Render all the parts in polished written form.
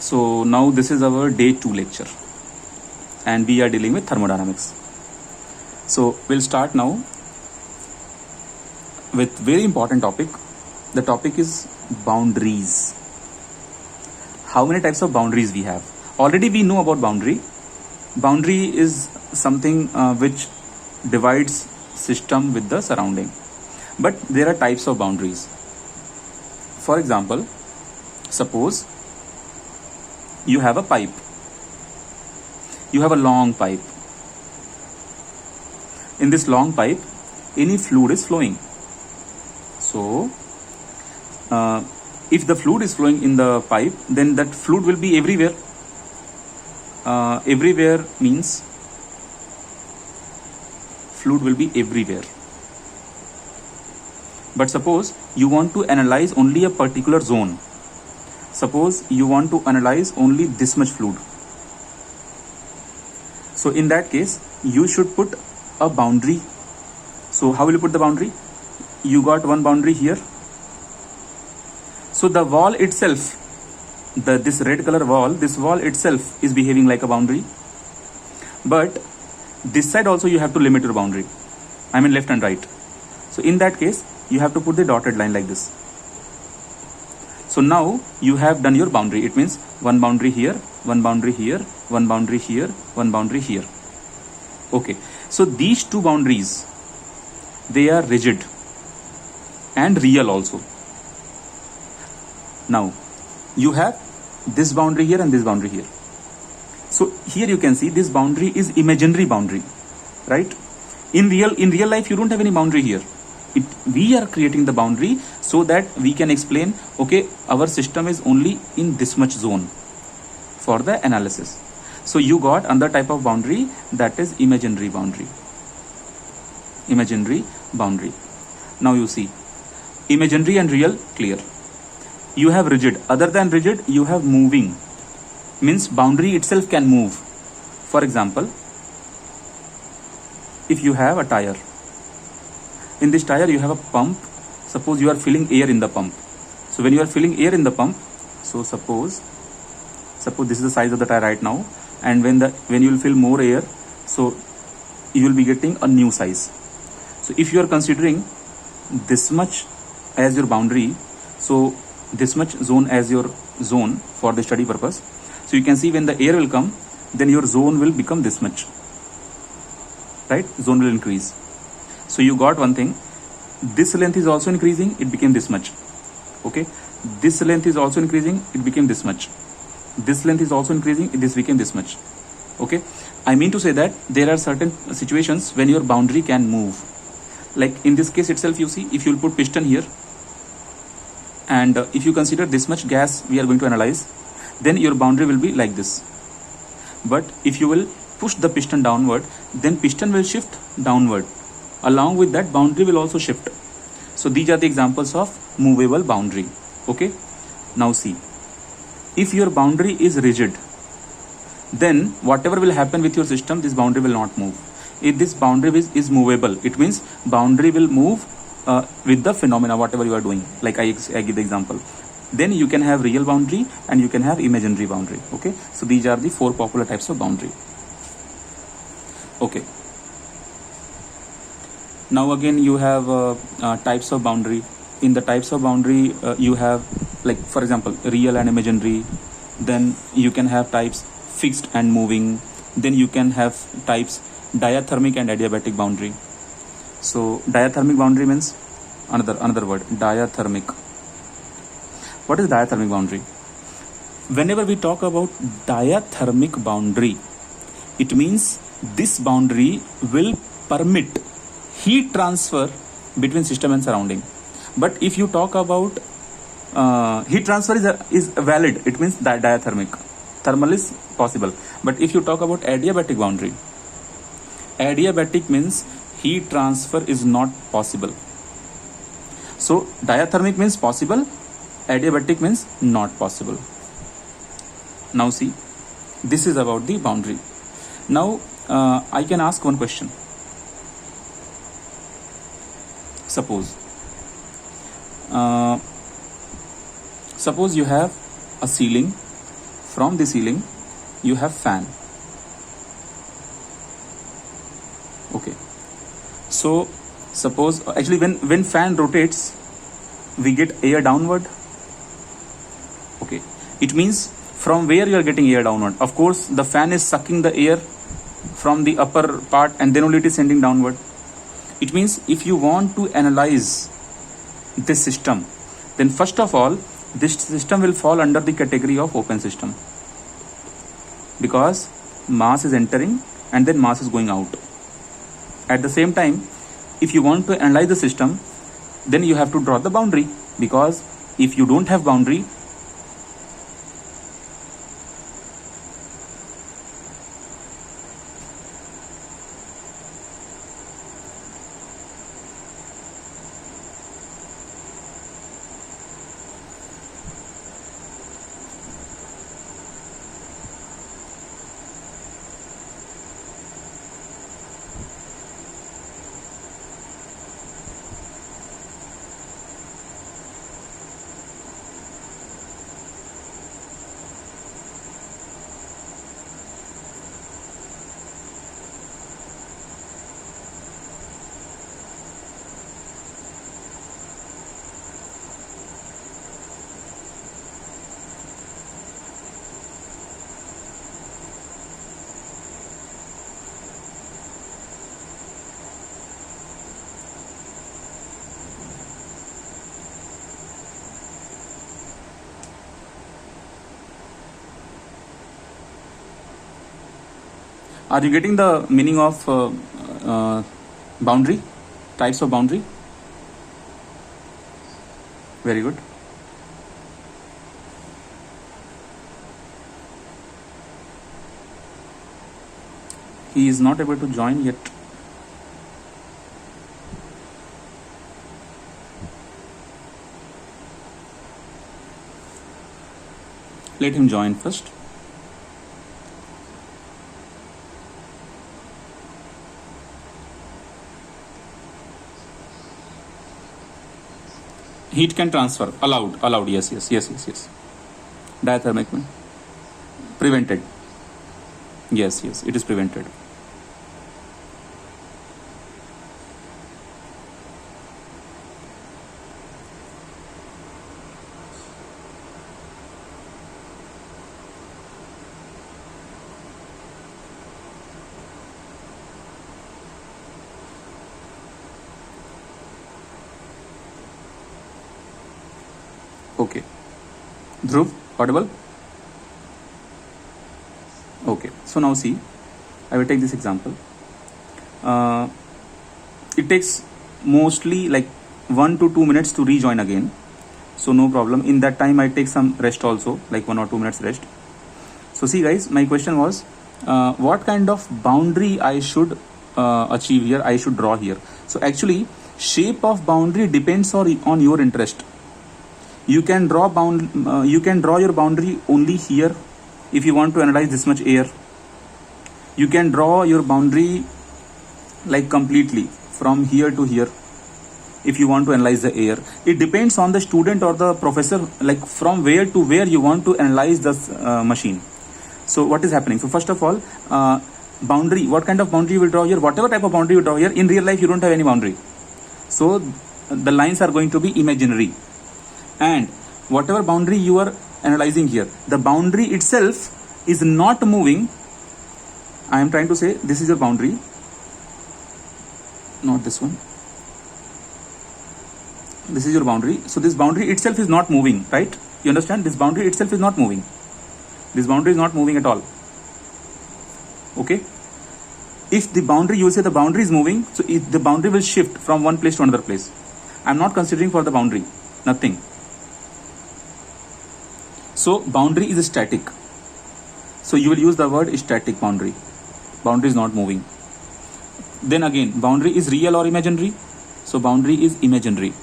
So now this is our day 2 lecture and we are dealing with thermodynamics. So we'll start now with very important topic. The topic is boundaries. How many types of boundaries we have? Already we know about boundary. Boundary is something which divides system with the surrounding. But there are types of boundaries. For example, suppose you have a pipe. You have a long pipe. In this long pipe, any fluid is flowing. So, if the fluid is flowing in the pipe, then that fluid will be everywhere. Everywhere means fluid will be everywhere. But suppose you want to analyze only a particular zone. Suppose you want to analyze only this much fluid. So in that case, you should put a boundary. So how will you put the boundary? You got one boundary here. So the wall itself, this red color wall, this wall itself is behaving like a boundary. But this side also you have to limit your boundary. I mean left and right. So in that case, you have to put the dotted line like this. So now you have done your boundary. It means one boundary here, one boundary here, one boundary here, one boundary here. Okay. So these two boundaries, they are rigid and real also. Now you have this boundary here and this boundary here. So here you can see this boundary is imaginary boundary, right? In real life, you don't have any boundary here. We are creating the boundary so that we can explain, okay, our system is only in this much zone for the analysis. So you got another type of boundary, that is imaginary boundary. Imaginary boundary. Now you see, imaginary and real, clear. You have rigid. Other than rigid, you have moving. Means boundary itself can move. For example, if you have a tire. In this tire you have a pump. Suppose you are filling air in the pump. So when you are filling air in the pump, so suppose this is the size of the tire right now, and when you will fill more air, so you will be getting a new size. So if you are considering this much as your boundary, so this much zone as your zone for the study purpose, so you can see when the air will come, then your zone will become this much, right? Zone will increase. So you got one thing, this length is also increasing, it became this much. Okay, this length is also increasing, it became this much. This length is also increasing, this became this much. Okay, I mean to say that there are certain situations when your boundary can move. Like in this case itself, you see, if you will put piston here, and if you consider this much gas we are going to analyze, then your boundary will be like this. But if you will push the piston downward, then piston will shift downward. Along with that, boundary will also shift. So these are the examples of movable boundary. Okay. Now see, if your boundary is rigid, then whatever will happen with your system, this boundary will not move. If this boundary is movable, it means boundary will move with the phenomena, whatever you are doing. Like I give the example. Then you can have real boundary and you can have imaginary boundary. Okay. So these are the 4 popular types of boundary. Okay. Now again you have types of boundary. In the types of boundary you have, like for example, real and imaginary. Then you can have types fixed and moving. Then you can have types diathermic and adiabatic boundary. So diathermic boundary means another word, diathermic. What is diathermic boundary? Whenever we talk about diathermic boundary, it means this boundary will permit heat transfer between system and surrounding. But if you talk about heat transfer is valid, it means that diathermic. Thermal is possible. But if you talk about adiabatic boundary, adiabatic means heat transfer is not possible. So diathermic means possible, adiabatic means not possible. Now see, this is about the boundary. Now I can ask one question. Suppose you have a ceiling from the ceiling you have fan. Okay, so suppose actually when fan rotates we get air downward. Okay, it means from where you are getting air downward, of course the fan is sucking the air from the upper part and then only it is sending downward. It means if you want to analyze this system, then first of all this system will fall under the category of open system, because mass is entering and then mass is going out. At the same time, if you want to analyze the system, then you have to draw the boundary, because if you don't have boundary, are you getting the meaning of boundary, types of boundary? Very good. He is not able to join yet. Let him join first. Heat can transfer, allowed, yes. Diathermic, prevented, yes, it is prevented. Okay, Dhruv, audible? Okay, so now see, I will take this example. It takes mostly like 1 to 2 minutes to rejoin again, so no problem. In that time I take some rest also, like 1 or 2 minutes rest. So see guys, my question was what kind of boundary I should achieve here, I should draw here. So actually shape of boundary depends on your interest. You can draw your boundary only here if you want to analyze this much air. You can draw your boundary like completely from here to here if you want to analyze the air. It depends on the student or the professor, like from where to where you want to analyze this machine. So what is happening? So first of all, boundary, what kind of boundary you will draw here? Whatever type of boundary you draw here, in real life you don't have any boundary, so the lines are going to be imaginary. And whatever boundary you are analyzing here, the boundary itself is not moving. I am trying to say this is your boundary, not this one. This is your boundary. So this boundary itself is not moving, right? You understand? This boundary itself is not moving. This boundary is not moving at all. Okay? If the boundary, you will say the boundary is moving, so if the boundary will shift from one place to another place. I am not considering for the boundary, nothing. So boundary is static. So you will use the word static boundary. Boundary is not moving. Then again, boundary is real or imaginary? So boundary is imaginary.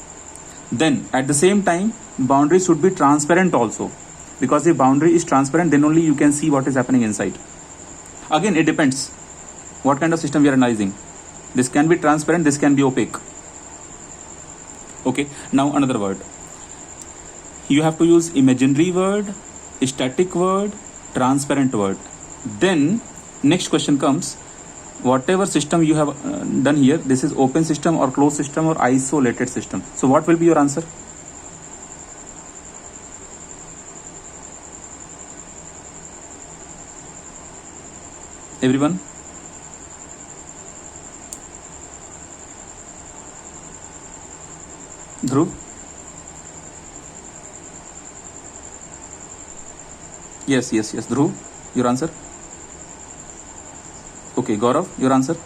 Then at the same time, boundary should be transparent also. Because if boundary is transparent, then only you can see what is happening inside. Again, it depends what kind of system we are analyzing. This can be transparent, this can be opaque. Okay, now another word. You have to use imaginary word, static word, transparent world. Then next question comes, whatever system you have done here, this is open system or closed system or isolated system. So what will be your answer? Everyone? Dhruv? Yes. Dhruv, your answer? Okay, Gaurav, your answer?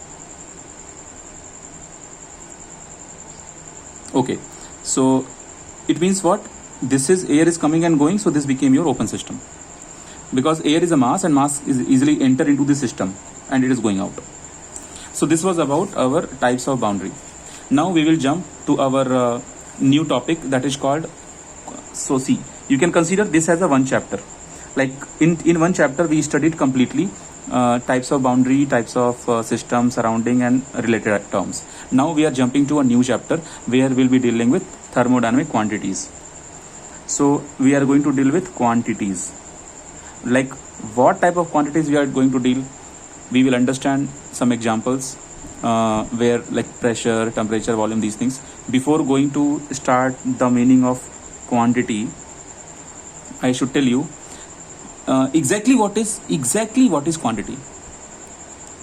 Okay, so it means what? This is air is coming and going, so this became your open system. Because air is a mass and mass is easily enter into the system and it is going out. So this was about our types of boundary. Now we will jump to our new topic that is called, so see, you can consider this as a one chapter. Like in one chapter we studied completely types of boundary, types of system, surrounding and related terms. Now we are jumping to a new chapter where we'll be dealing with thermodynamic quantities. So we are going to deal with quantities. Like what type of quantities we are going to deal? We will understand some examples where like pressure, temperature, volume, these things. Before going to start the meaning of quantity, I should tell you exactly what is quantity.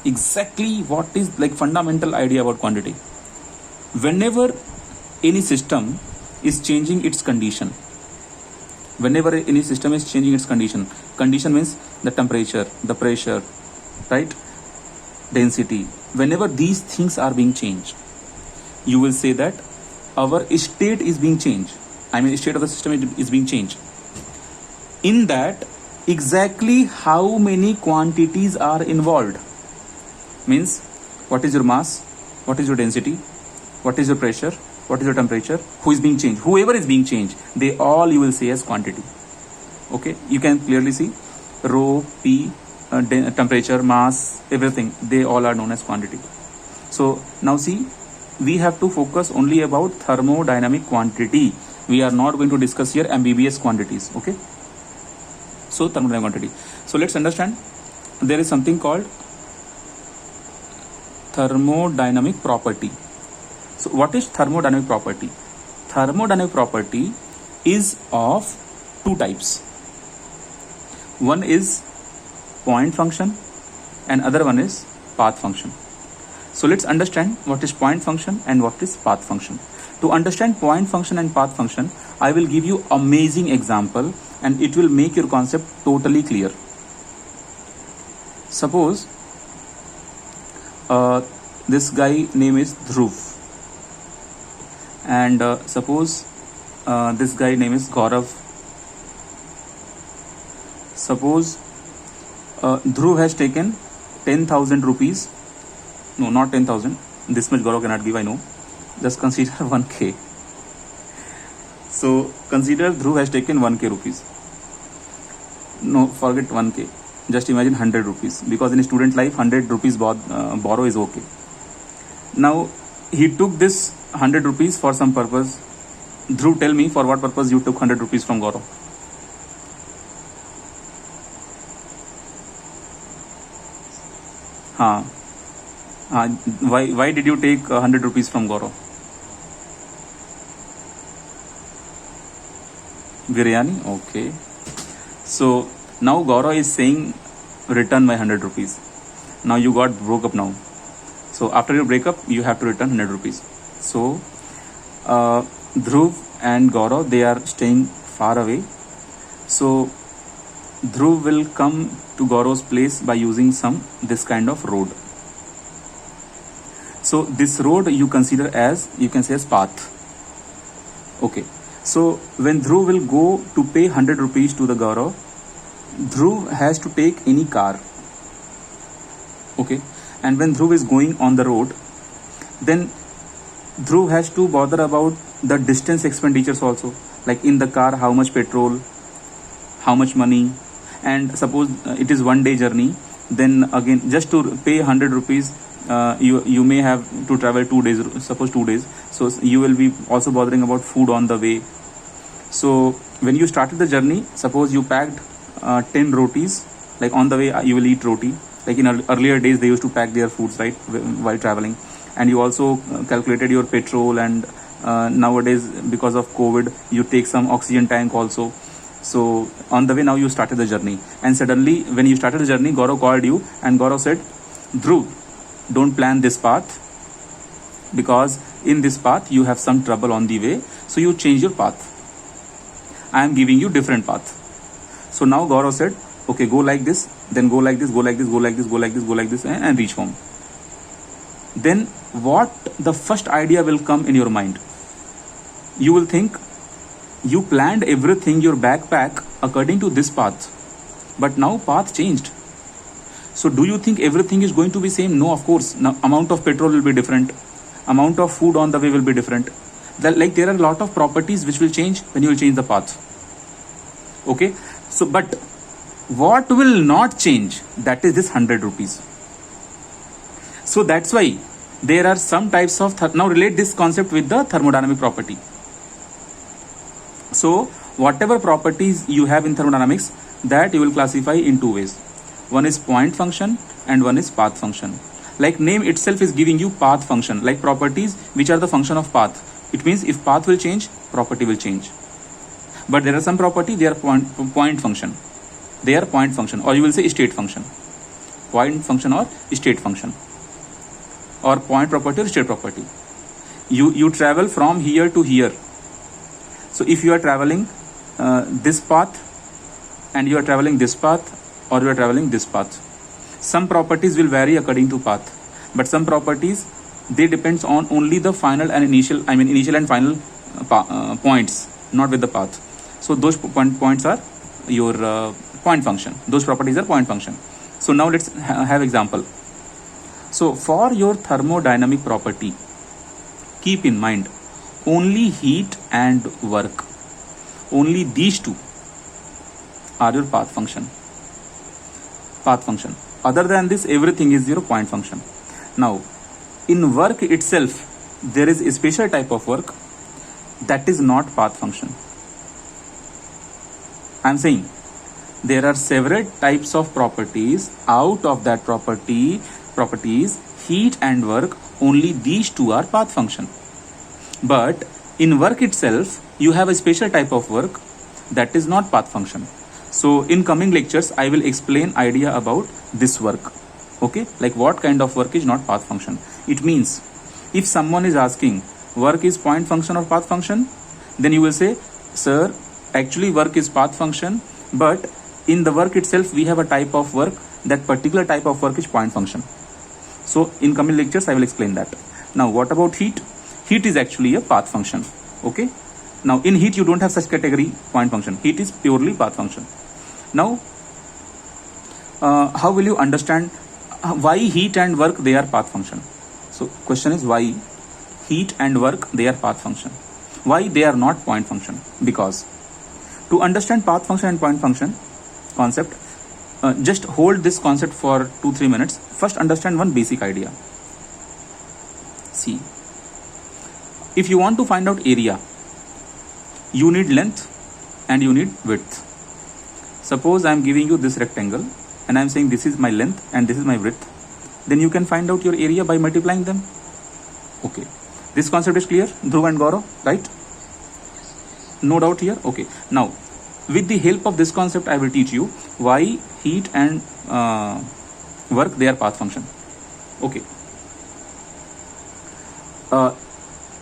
Exactly what is like fundamental idea about quantity. Whenever any system is changing its condition, condition means the temperature, the pressure, right, density. Whenever these things are being changed, you will say that our state is being changed. I mean, state of the system is being changed. In that, exactly how many quantities are involved means what is your mass, what is your density, what is your pressure, what is your temperature, who is being changed, whoever is being changed, they all you will say as quantity. Okay, you can clearly see rho, p, temperature, mass, everything, they all are known as quantity. So now see, we have to focus only about thermodynamic quantity. We are not going to discuss here MBBS quantities. Okay, so thermodynamic quantity. So let's understand, there is something called thermodynamic property. So what is thermodynamic property? Thermodynamic property is of two types. One is point function and other one is path function. So let's understand what is point function and what is path function. To understand point function and path function, I will give you amazing example and it will make your concept totally clear. Suppose this guy name is Dhruv and suppose this guy name is Gaurav. Suppose Dhruv has taken 10,000 rupees. No, not 10,000. This much Gaurav cannot give, I know. Just consider 1k. So consider Dhruv has taken 1k rupees. No, forget 1k. Just imagine 100 rupees. Because in student life, 100 rupees borrow is okay. Now, he took this 100 rupees for some purpose. Dhruv, tell me for what purpose you took 100 rupees from Gaurav? Why did you take 100 rupees from Gaurav? Biryani? Okay. So now Gaurav is saying return my 100 rupees. Now you got broke up now. So after your breakup, you have to return 100 rupees. So Dhruv and Gaurav, they are staying far away. So Dhruv will come to Gaurav's place by using this kind of road. So this road you consider as, you can say as path. Okay. So when Dhruv will go to pay 100 rupees to the Gaurav, Dhruv has to take any car. Okay. And when Dhruv is going on the road, then Dhruv has to bother about the distance expenditures also. Like in the car, how much petrol, how much money. And suppose it is 1 day journey, then again just to pay 100 rupees, you may have to travel 2 days, suppose 2 days. So you will be also bothering about food on the way. So when you started the journey, suppose you packed 10 rotis Like on the way you will eat roti. Like in earlier days they used to pack their foods, right, while traveling. And you also calculated your petrol, and nowadays because of COVID you take some oxygen tank also. So on the way now you started the journey, and suddenly when you started the journey, Gaurav called you and Gaurav said, Dhruv, don't plan this path, because in this path you have some trouble on the way, so you change your path. I am giving you different path. So now Gaurav said, okay, go like this, then go like this, go like this, go like this, go like this, go like this, and reach home. Then what the first idea will come in your mind? You will think you planned everything, your backpack, according to this path, but now path changed. So do you think everything is going to be same? No, of course. Now amount of petrol will be different, amount of food on the way will be different. Like there are a lot of properties which will change when you will change the path. Okay, so but what will not change? That is this 100 rupees. So that's why there are some types of now relate this concept with the thermodynamic property. So whatever properties you have in thermodynamics, that you will classify in two ways. One is point function and one is path function. Like name itself is giving you path function, like properties which are the function of path. It means if path will change, property will change. But there are some property, they are point function. They are point function, or you will say state function. Point function or state function, or point property or state property. You travel from here to here. So if you are traveling this path, and you are traveling this path, or you are traveling this path, some properties will vary according to path, but some properties, they depends on only the final and initial, initial and final points, not with the path. So those points are your point function. Those properties are point function. So now let's have example. So for your thermodynamic property, keep in mind only heat and work, only these two are your path function. Other than this, everything is your point function. Now in work itself, there is a special type of work that is not path function. I am saying there are several types of properties. Out of that properties, heat and work, only these two are path function. But in work itself, you have a special type of work that is not path function. So in coming lectures, I will explain idea about this work. Okay, like what kind of work is not path function. It means if someone is asking work is point function or path function, then you will say, sir, actually work is path function, but in the work itself we have a type of work, that particular type of work is point function. So in coming lectures I will explain that. Now what about heat? Heat is actually a path function. Okay, now in heat you don't have such category point function. Heat is purely path function. Now how will you understand why heat and work, they are path function? So question is, why heat and work, they are path function? Why they are not point function? Because to understand path function and point function concept, just hold this concept for 2-3 minutes. First understand one basic idea. See, if you want to find out area, you need length and you need width. Suppose I am giving you this rectangle and I am saying this is my length and this is my width, then you can find out your area by multiplying them. Okay, this concept is clear, Dhruv and Gaurav, right? No doubt here. Okay, now with the help of this concept I will teach you why heat and work, they are path function. Okay,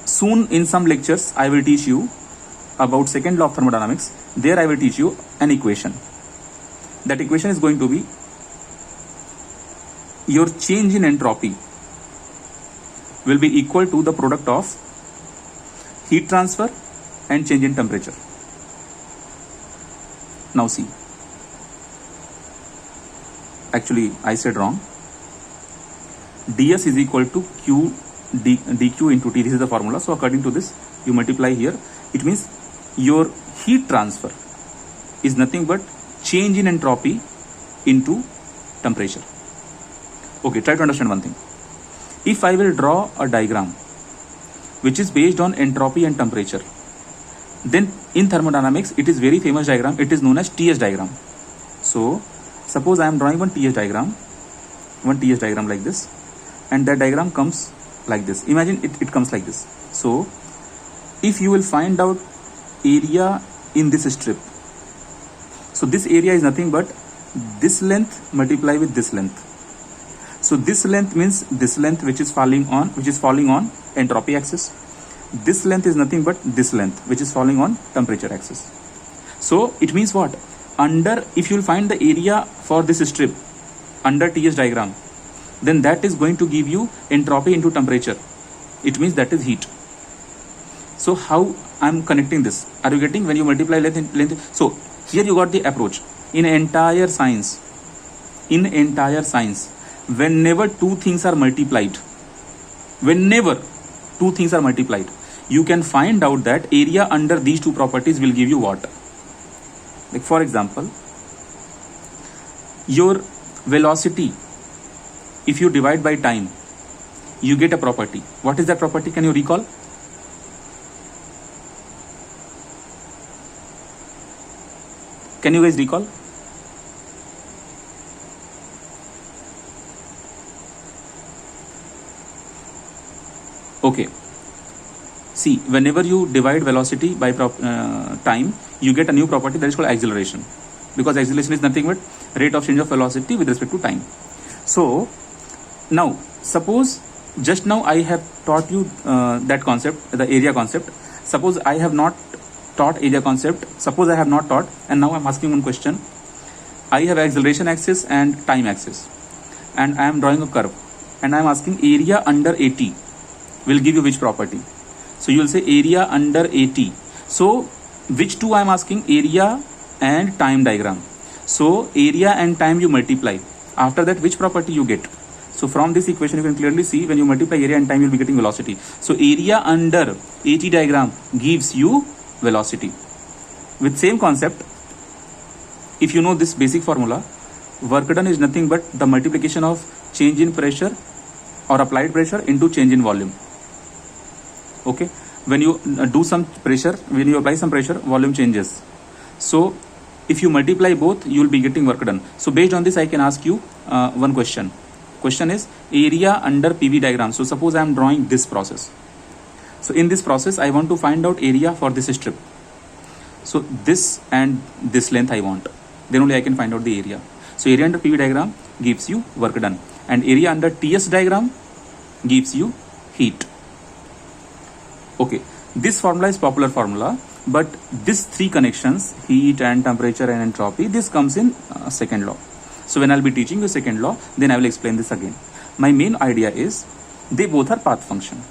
soon in some lectures I will teach you about second law of thermodynamics. There I will teach you an equation. That equation is going to be your change in entropy will be equal to the product of heat transfer and change in temperature. Now see, actually I said wrong. ds is equal to q dq into t. This is the formula. So according to this you multiply here. It means your heat transfer is nothing but change in entropy into temperature. Okay, try to understand one thing. If I will draw a diagram which is based on entropy and temperature, then in thermodynamics it is very famous diagram. It is known as TS diagram. So Suppose I am drawing one TS diagram like this, and that diagram comes like this. Imagine it comes like this. So if you will find out area in this strip, so this area is nothing but this length multiply with this length. So this length means this length which is falling on entropy axis. This length is nothing but this length which is falling on temperature axis. So it means what? If you will find the area for this strip under TS diagram, then that is going to give you entropy into temperature. It means that is heat. So how I am connecting this? Are you getting? When you multiply length. So here you got the approach. In entire science, whenever two things are multiplied, you can find out that area under these two properties will give you what? Like for example, your velocity, if you divide by time, you get a property. What is that property? Can you recall? Can you guys recall? Okay. See, whenever you divide velocity by time, you get a new property that is called acceleration, because acceleration is nothing but rate of change of velocity with respect to time. So now suppose just now I have taught you that concept, the area concept. Suppose I have not taught area concept. Suppose I have not taught, and now I am asking one question. I have acceleration axis and time axis, and I am drawing a curve, and I am asking area under AT will give you which property? So you will say area under AT. So which two I am asking? Area and time diagram. So area and time you multiply. After that, which property you get? So from this equation you can clearly see when you multiply area and time you will be getting velocity. So area under AT diagram gives you velocity. With same concept, if you know this basic formula, work done is nothing but the multiplication of change in pressure or applied pressure into change in volume. Okay, when you do some pressure, when you apply some pressure, volume changes. So if you multiply both, you will be getting work done. So based on this, I can ask you one question. Question is area under PV diagram. So suppose I am drawing this process. So in this process, I want to find out area for this strip. So this and this length I want. Then only I can find out the area. So area under PV diagram gives you work done, and area under TS diagram gives you heat. Okay, this formula is popular formula, but these three connections, heat and temperature and entropy, this comes in second law. So when I'll be teaching you second law, then I will explain this again. My main idea is they both are path function.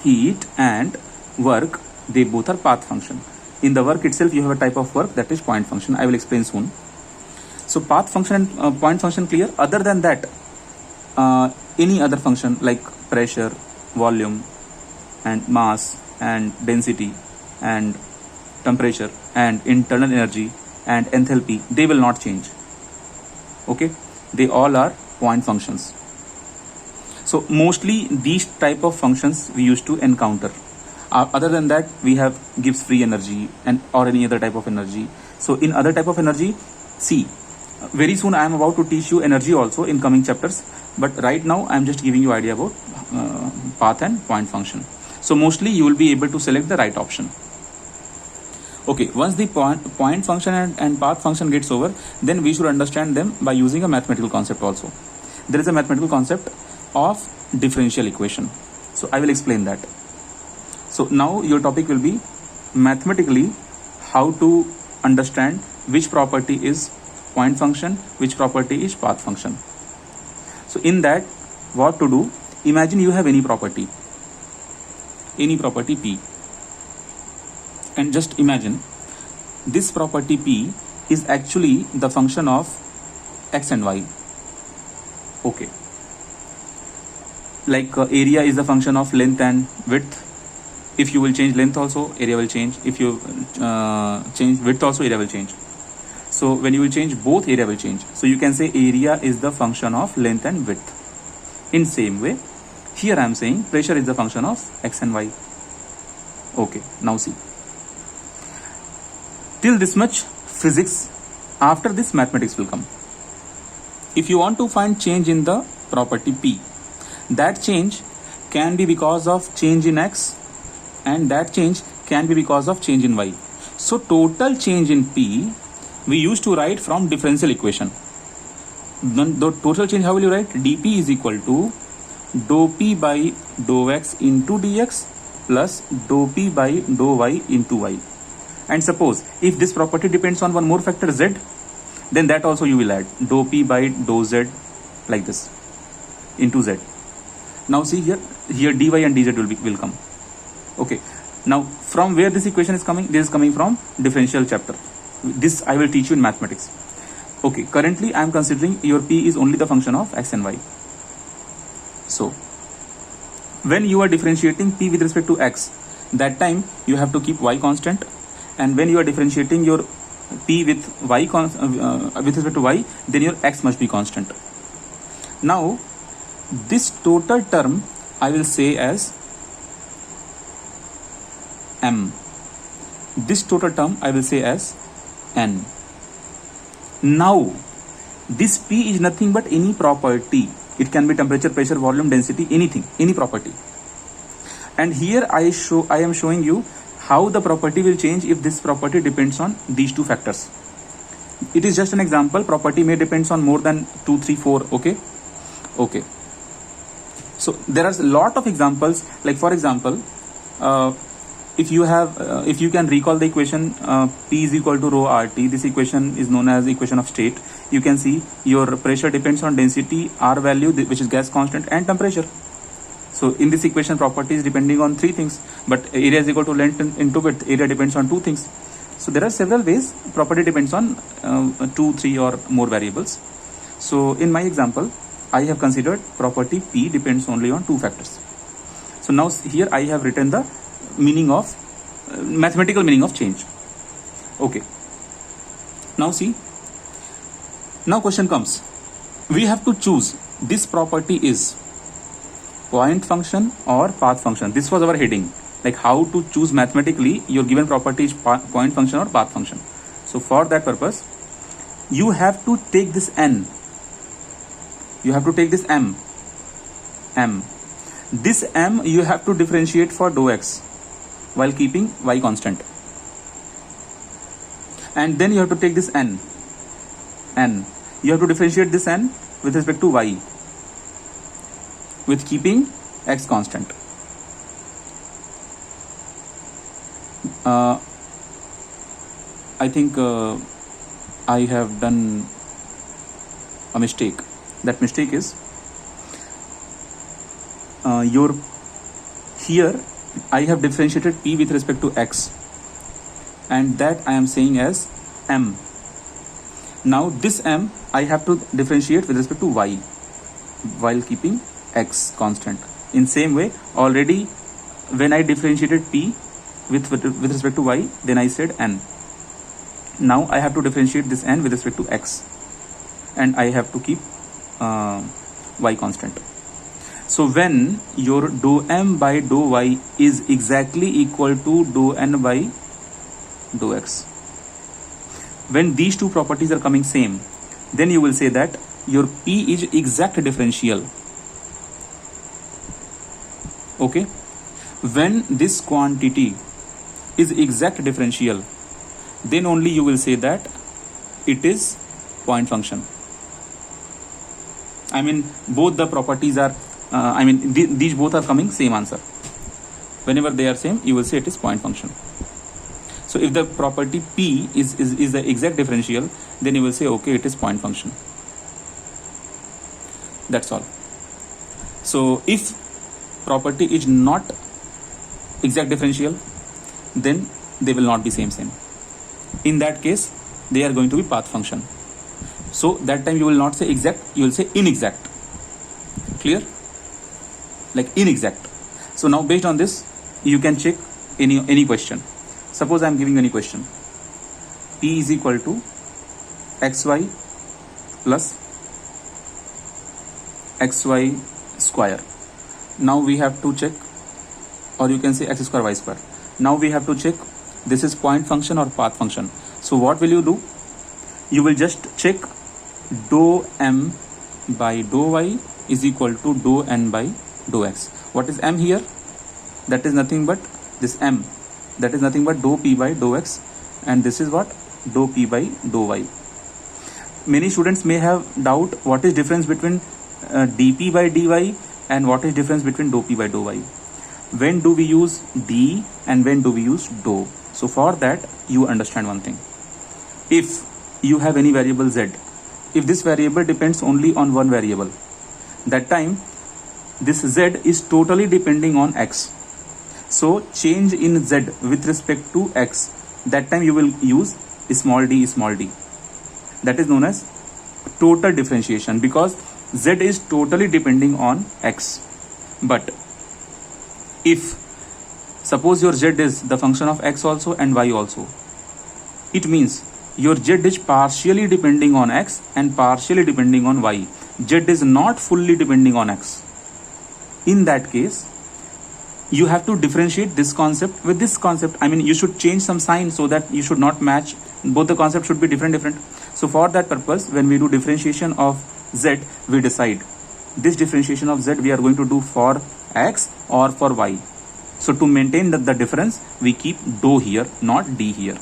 Heat and work, they both are path function. In the work itself, you have a type of work that is point function. I will explain soon. So path function and point function clear. Other than that, any other function like pressure, volume, and mass and density and temperature and internal energy and enthalpy, they will not change. Okay, they all are point functions. So mostly these type of functions we used to encounter. Other than that, we have Gibbs free energy and or any other type of energy. So in other type of energy, see, very soon I am about to teach you energy also in coming chapters, but right now I am just giving you idea about path and point function. So mostly you will be able to select the right option. Okay, once the point function and path function gets over, then we should understand them by using a mathematical concept also. There is a mathematical concept of differential equation. So I will explain that. So now your topic will be mathematically how to understand which property is point function, which property is path function. So in that, what to do? Imagine you have any property P, and just imagine this property P is actually the function of x and y. Okay, like area is the function of length and width. If you will change length also, area will change. If you change width also, area will change. So when you will change both, area will change. So you can say area is the function of length and width. In same way, here I am saying pressure is the function of x and y. Okay, now see. Till this much physics after this mathematics will come. If you want to find change in the property P, that change can be because of change in X and that change can be because of change in Y. So total change in P we used to write from differential equation. Then the total change, how will you write? dP is equal to dou P by dou X into dx plus dou P by dou Y into Y. And suppose if this property depends on one more factor Z, then that also you will add dou P by dou Z like this into Z. Now see here dy and dz will come. Okay. Now from where this equation is coming? This is coming from differential chapter. This I will teach you in mathematics. Okay. Currently I am considering your P is only the function of X and Y. So when you are differentiating P with respect to X, that time you have to keep Y constant, and when you are differentiating your P with Y with respect to Y, then your X must be constant. Now this total term I will say as M. This total term I will say as N. Now this P is nothing but any property. It can be temperature, pressure, volume, density, anything, any property. And here I am showing you how the property will change if this property depends on these two factors. It is just an example. Property may depends on more than 2, 3, 4. Okay. So there are a lot of examples. Like for example, if you can recall the equation P is equal to rho RT, this equation is known as equation of state. You can see your pressure depends on density, R value, which is gas constant, and temperature. So in this equation, property is depending on three things, but area is equal to length into width. Area depends on two things. So there are several ways property depends on 2, 3 or more variables. So in my example, I have considered property P depends only on two factors. So now here I have written the meaning of mathematical meaning of change. Okay. Now see. Now question comes. We have to choose this property is point function or path function. This was our heading. Like how to choose mathematically your given property is point function or path function. So for that purpose, you have to take this N. You have to take this M. This M you have to differentiate for dou X while keeping Y constant. And then you have to take this N. You have to differentiate this N with respect to Y with keeping X constant. I think I have done a mistake. That mistake is here I have differentiated P with respect to X, and that I am saying as M. Now this M I have to differentiate with respect to Y while keeping X constant. In same way, already when I differentiated P with respect to Y, then I said N. Now I have to differentiate this N with respect to X, and I have to keep Y constant. So when your dou M by dou Y is exactly equal to dou N by dou X, when these two properties are coming same, then you will say that your P is exact differential. Okay. When this quantity is exact differential, then only you will say that it is point function. I mean both the properties are these both are coming same answer. Whenever they are same, you will say it is point function. So if the property P is the exact differential, then you will say okay, it is point function. That's all. So if property is not exact differential, then they will not be same. In that case, they are going to be path function. So that time you will not say exact, you will say inexact. Clear? Like inexact. So now based on this, you can check any question. Suppose I am giving any question. P is equal to xy plus xy square. Now we have to check, or you can say x square y square. Now we have to check this is point function or path function. So what will you do? you will just check dou m by dou y is equal to dou n by dou x. What is m here? That is nothing but this m. That is nothing but dou p by dou x, and this is what? Dou p by dou y. Many students may have doubt what is difference between dp by dy and what is difference between dou p by dou y. When do we use d and when do we use dou? So for that you understand one thing. If you have any variable z, if this variable depends only on one variable, that time this z is totally depending on x. So change in z with respect to x, that time you will use small d small d. That is known as total differentiation, because z is totally depending on x. But if suppose your z is the function of x also and y also, it means your z is partially depending on x and partially depending on y. Z is not fully depending on x. In that case, you have to differentiate this concept with this concept. I mean, you should change some sign so that you should not match. Both the concepts should be different. So for that purpose, when we do differentiation of z, we decide this differentiation of z we are going to do for x or for y. So to maintain the difference, we keep dou here, not d here.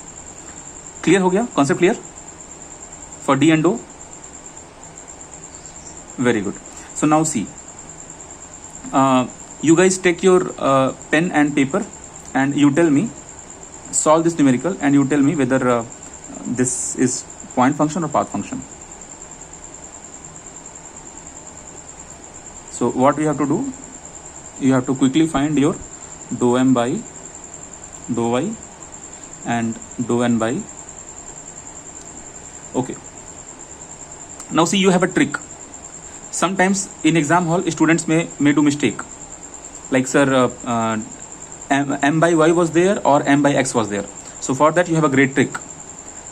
Clear हो गया? Concept clear? For d and dou? Very good. So now see, you guys take your pen and paper and you tell me, solve this numerical and you tell me whether this is point function or path function. So what we have to do, you have to quickly find your dou m by dou y and dou n by. Okay, now see, you have a trick. Sometimes in exam hall students may do mistake, like sir m by y was there or m by x was there. So for that you have a great trick.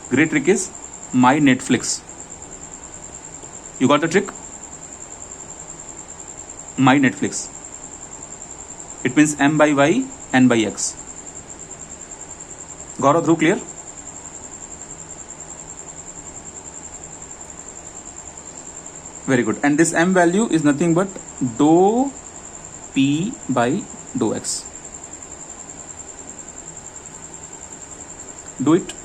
Great trick is my Netflix. You got the trick? My Netflix. It means m by y, n by x. Gaurav, Dhruv, clear? Very good. And this m value is nothing but dou p by dou x. Do it.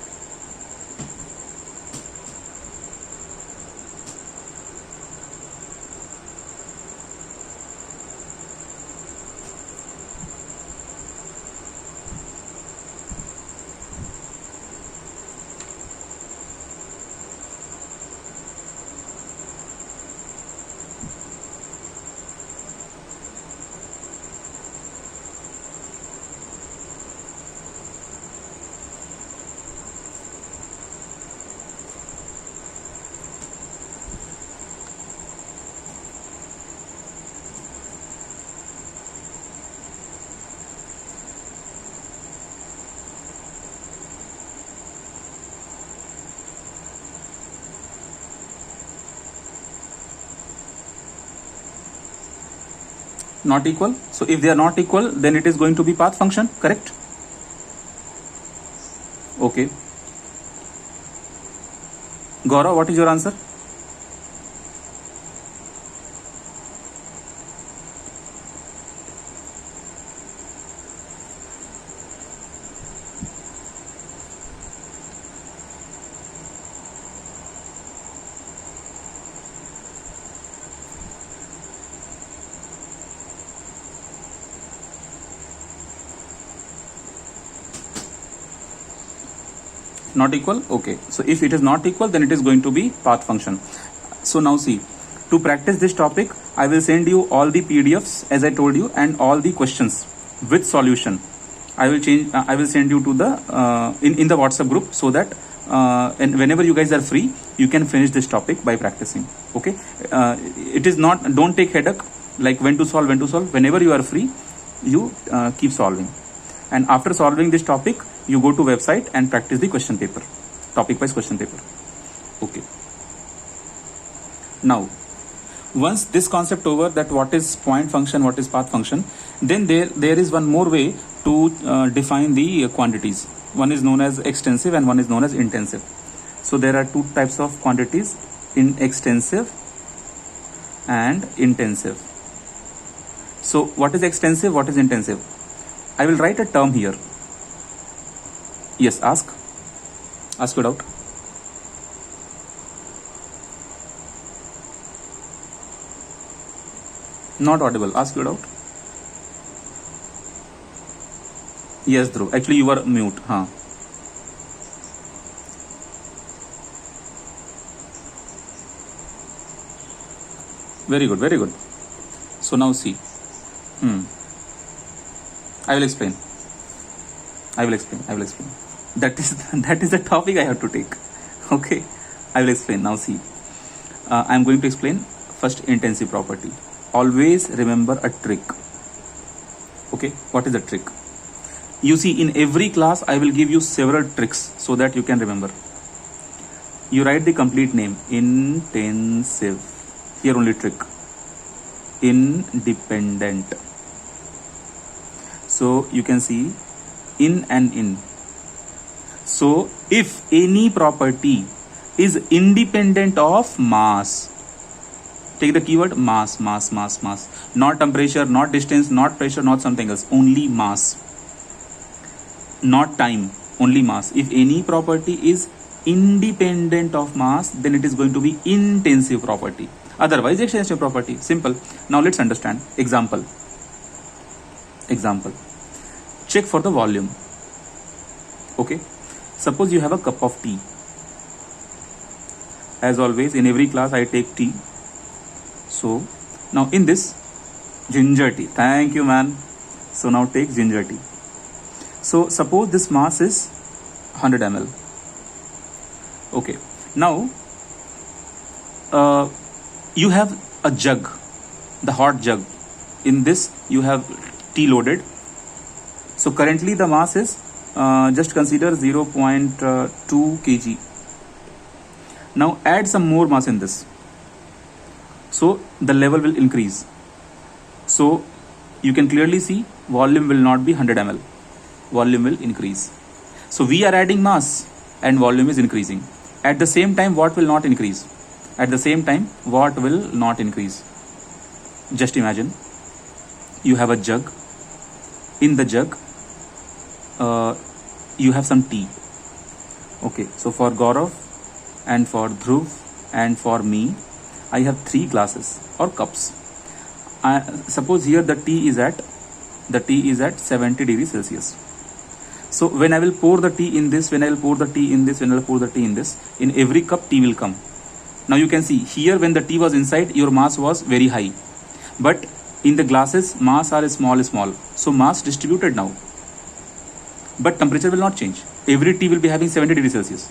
Not equal. So if they are not equal, then it is going to be path function, correct? Okay. Gaurav, what is your answer? Not equal? Okay. So if it is not equal, then it is going to be path function. So now see, to practice this topic, I will send you all the PDFs as I told you and all the questions with solution. I will send you to the in the WhatsApp group, so that and whenever you guys are free, you can finish this topic by practicing. Okay. It is not, don't take headache like when to solve. Whenever you are free, you keep solving. And after solving this topic, you go to website and practice the question paper, topic wise question paper. Okay. Now, once this concept over, that what is point function, what is path function, then there is one more way to define the quantities. One is known as extensive and one is known as intensive. So there are two types of quantities, inextensive and intensive. So what is extensive, what is intensive? I will write a term here. Yes, ask your doubt. Not audible, ask your doubt. Yes, Dhruv, actually you were mute. Very good, very good. So now see. I will explain. That is the topic I have to take. Okay, I will explain. Now see, I am going to explain first intensive property. Always remember a trick. Okay, what is the trick? You see, in every class I will give you several tricks so that you can remember. You write the complete name, intensive. Here only trick, independent. So you can see in and in. So if any property is independent of mass, take the keyword mass. Not temperature, not distance, not pressure, not something else, only mass. Not time, only mass. If any property is independent of mass, then it is going to be intensive property. Otherwise, extensive property. Simple. Now let's understand. Example. Check for the volume. Okay. Suppose you have a cup of tea. As always, in every class I take tea. So now in this, ginger tea. Thank you, man. So now take ginger tea. So suppose this mass is 100 ml. Okay. Now you have a jug, the hot jug. In this you have tea loaded. So currently the mass is just consider 0.2 kg. Now add some more mass in this. So the level will increase. So you can clearly see volume will not be 100 ml. Volume will increase. So we are adding mass and volume is increasing. At the same time, what will not increase? Just imagine you have a jug. In the jug, you have some tea. Okay, so for Gaurav and for Dhruv and for me, I have 3 glasses or cups. Suppose here the tea is at 70 degrees Celsius. So when I will pour the tea in this, in every cup tea will come. Now you can see here when the tea was inside, your mass was very high. But in the glasses, mass are small. So mass distributed now. But temperature will not change. Every tea will be having 70 degrees Celsius.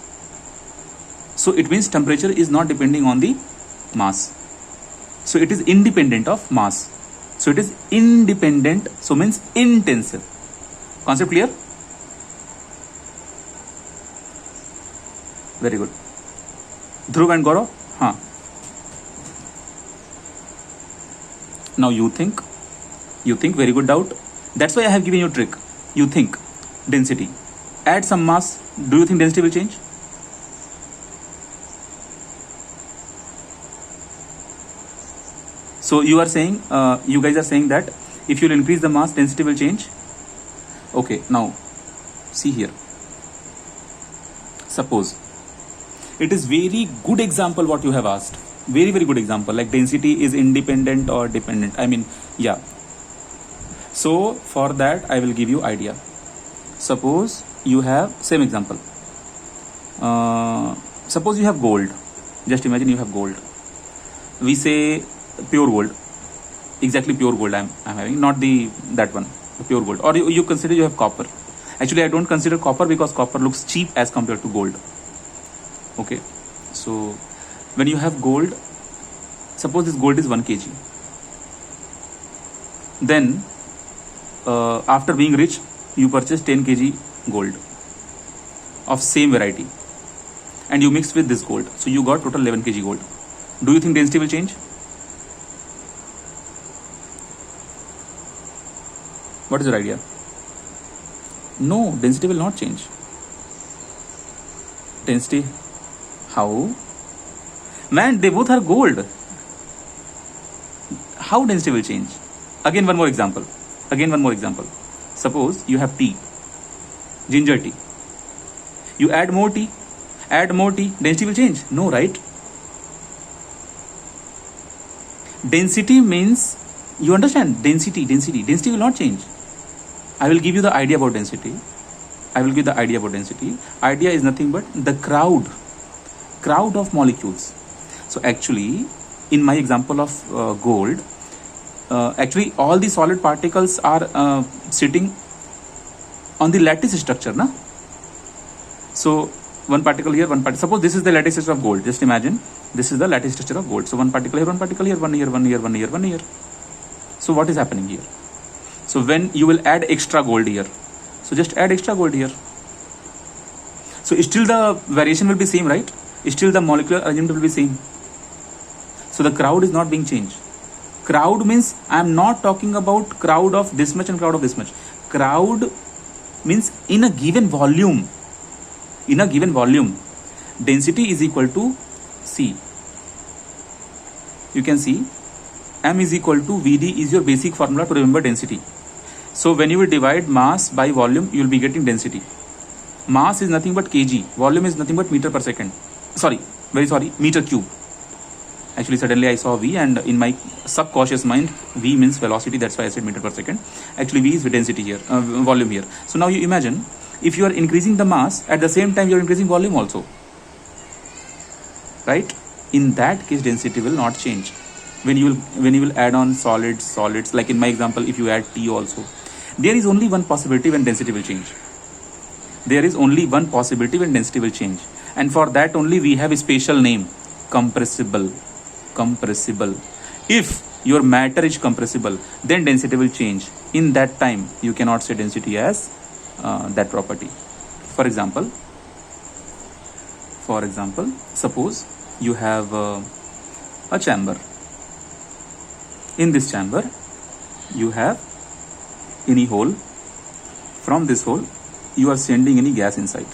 So it means temperature is not depending on the mass. So it is independent of mass. So it is independent, so means intensive. Concept clear? Very good. Dhruv and Gaurav? Now you think, very good doubt. That's why I have given you a trick. You think, density. Add some mass. Do you think density will change? So you are saying, you guys are saying that if you will increase the mass, density will change. Okay, now see here. Suppose it is very good example what you have asked. Very good example, like density is independent or dependent. Yeah. So for that I will give you idea. Suppose you have same example. Suppose you have gold. Just imagine you have gold. We say pure gold. Exactly pure gold I'm having, not that one, the pure gold. Or you consider you have copper. Actually I don't consider copper because copper looks cheap as compared to gold. Okay, so when you have gold, suppose this gold is 1 kg. Then after being rich, you purchase 10 kg gold of same variety and you mix with this gold. So you got total 11 kg gold. Do you think density will change? What is your idea? No, density will not change. Density How? Man, they both are gold. How density will change? Again, one more example. Suppose you have tea, ginger tea. You add more tea, density will change. No, right? Density means, you understand, density will not change. I will give you the idea about density. Idea is nothing but the crowd of molecules. So actually, in my example of gold, actually all the solid particles are sitting on the lattice structure, na? So one particle here, suppose this is the lattice structure of gold. Just imagine this is the lattice structure of gold. So one particle here, one here. So what is happening here? So when you will add extra gold here, so just add extra gold here. So still the variation will be same, right? Still the molecular arrangement will be same. So the crowd is not being changed. Crowd means I am not talking about crowd of this much and crowd of this much. Crowd means in a given volume. Density is equal to C. You can see M is equal to VD is your basic formula to remember density. So when you will divide mass by volume, you will be getting density. Mass is nothing but kg. Volume is nothing but meter per second. Meter cube. Actually, suddenly I saw V, and in my subconscious mind, V means velocity. That's why I said meter per second. Actually, V is density here, volume here. So now you imagine, if you are increasing the mass, at the same time you are increasing volume also. Right? In that case, density will not change. When you will add on solids, like in my example, if you add T also, there is only one possibility when density will change. And for that only we have a special name, compressible. If your matter is compressible, then density will change. In that time, you cannot say density as that property. For example, suppose you have a chamber. In this chamber, you have any hole. From this hole, you are sending any gas inside.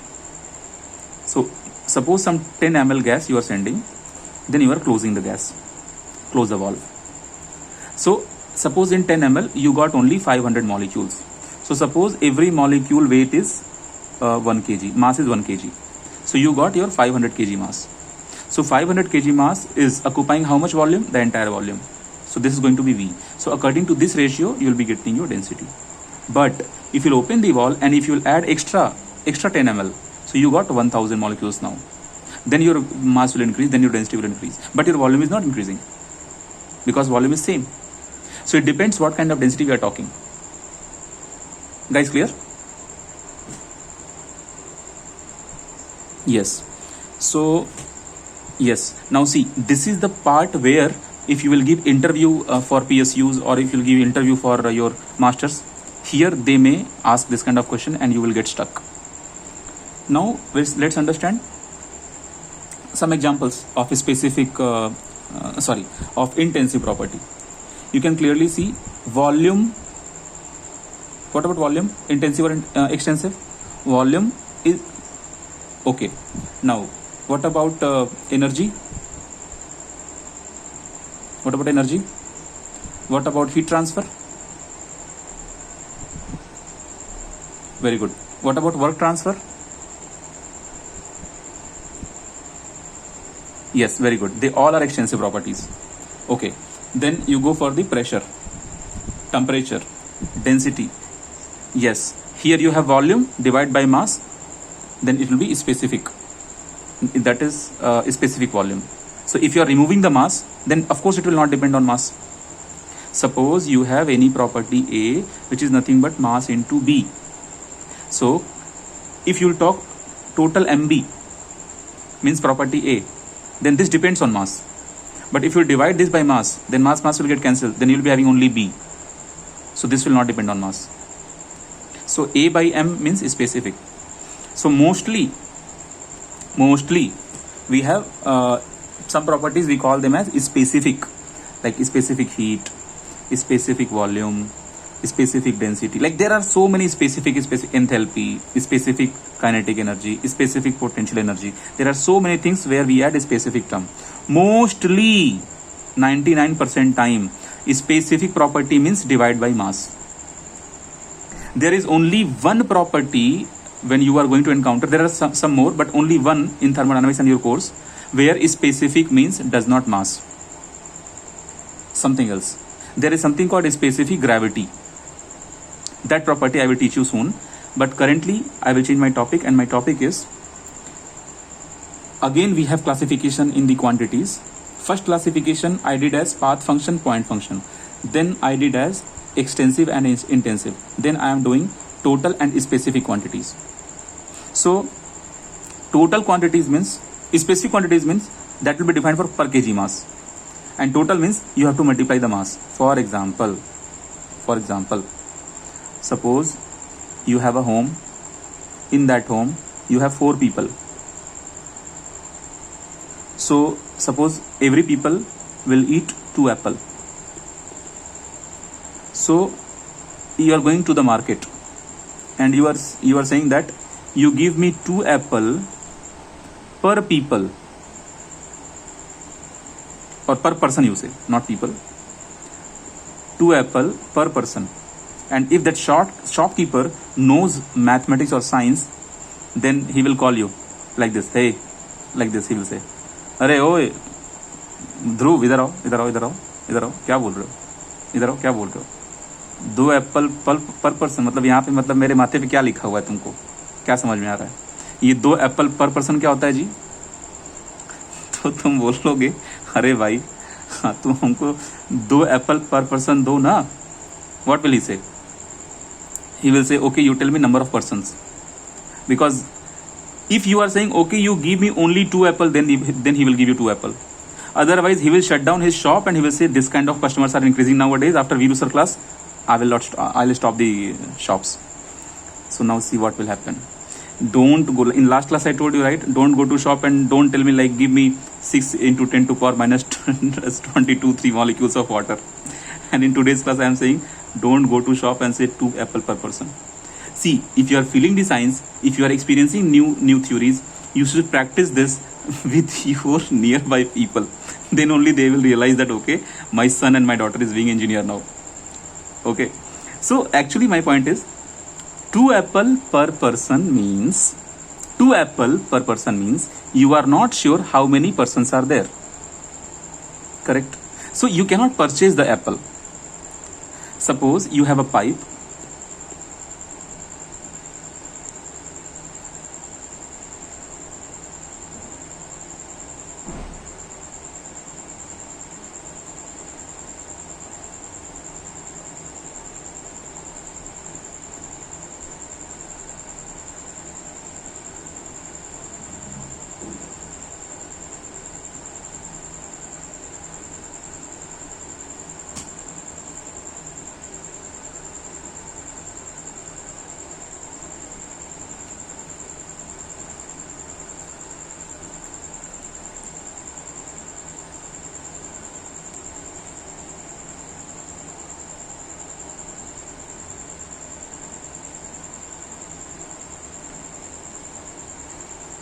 So suppose some 10 ml gas you are sending, then you are closing the gas. Close the valve. So suppose in 10 ml you got only 500 molecules. So suppose every molecule weight is 1 kg, mass is 1 kg. So you got your 500 kg mass. So 500 kg mass is occupying how much volume? The entire volume. So this is going to be V. So according to this ratio, you will be getting your density. But if you open the valve and if you will add extra 10 ml, so you got 1000 molecules now. Then your mass will increase, then your density will increase. But your volume is not increasing because volume is same. So it depends what kind of density we are talking. Guys, clear? Yes. So yes. Now see, this is the part where if you will give interview for PSUs or if you will give interview for your masters, here they may ask this kind of question and you will get stuck. Now let's understand some examples of a specific of intensive property. You can clearly see volume. What about volume? Intensive or extensive? Volume is okay. Now what about energy? What about energy? What about heat transfer? Very good. What about work transfer? Yes, very good. They all are extensive properties. Okay. Then you go for the pressure, temperature, density. Yes. Here you have volume divided by mass. Then it will be specific. That is a specific volume. So if you are removing the mass, then of course it will not depend on mass. Suppose you have any property A, which is nothing but mass into B. So if you will talk total MB, means property A, then this depends on mass. But if you divide this by mass, then mass will get cancelled. Then you will be having only B. So this will not depend on mass. So A by M means specific. So mostly we have some properties, we call them as specific, like specific heat, specific volume, specific density. Like there are so many specific enthalpy, specific kinetic energy, specific potential energy. There are so many things where we add a specific term. Mostly 99% time, specific property means divide by mass. There is only one property when you are going to encounter. There are some more, but only one in thermodynamics and your course, where specific means does not mass. Something else. There is something called specific gravity. That property I will teach you soon. But currently I will change my topic, and my topic is, again we have classification in the quantities. First classification I did as path function, point function. Then I did as extensive and intensive. Then I am doing total and specific quantities. So total quantities means, specific quantities means that will be defined for per kg mass, and total means you have to multiply the mass. For example, suppose you have a home. In that home you have 4 people. So suppose every people will eat 2 apple. So you are going to the market and you are saying that you give me 2 apple per people, or per person, you say, not people. 2 apple per person. And if that shopkeeper knows mathematics or science, then he will call you like this. Hey, like this he will say, अरे ओए ध्रुव, इधर आओ, इधर आओ, इधर आओ, इधर आओ, क्या बोल रहे हो, इधर आओ, क्या बोल रहे हो, 2 एप्पल पर पर्सन, मतलब यहाँ पे, मतलब मेरे माथे पे क्या लिखा हुआ है, तुमको क्या समझ में आ रहा है? ये 2 एप्पल पर पर्सन क्या होता है जी? तो तुम बोलोगे, अरे भाई हाँ, तुम हमको 2 एप्पल पर पर्सन दो ना. What will he say? He will say, okay, you tell me number of persons. Because if you are saying, okay, you give me only 2 apple, then he will give you 2 apple. Otherwise, he will shut down his shop and he will say, this kind of customers are increasing nowadays. After Viru sir class, I will stop the shops. So now see what will happen. Don't go. In last class I told you, right? Don't go to shop and don't tell me like give me 6 into 10 to power minus 22 3 molecules of water. And in today's class I am saying, don't go to shop and say 2 apple per person. See, if you are feeling the science, if you are experiencing new theories, you should practice this with your nearby people. Then only they will realize that, okay, my son and my daughter is being engineer now. Okay. So actually my point is, 2 apple per person means, 2 apple per person means you are not sure how many persons are there. Correct? So you cannot purchase the apple. Suppose you have a pipe.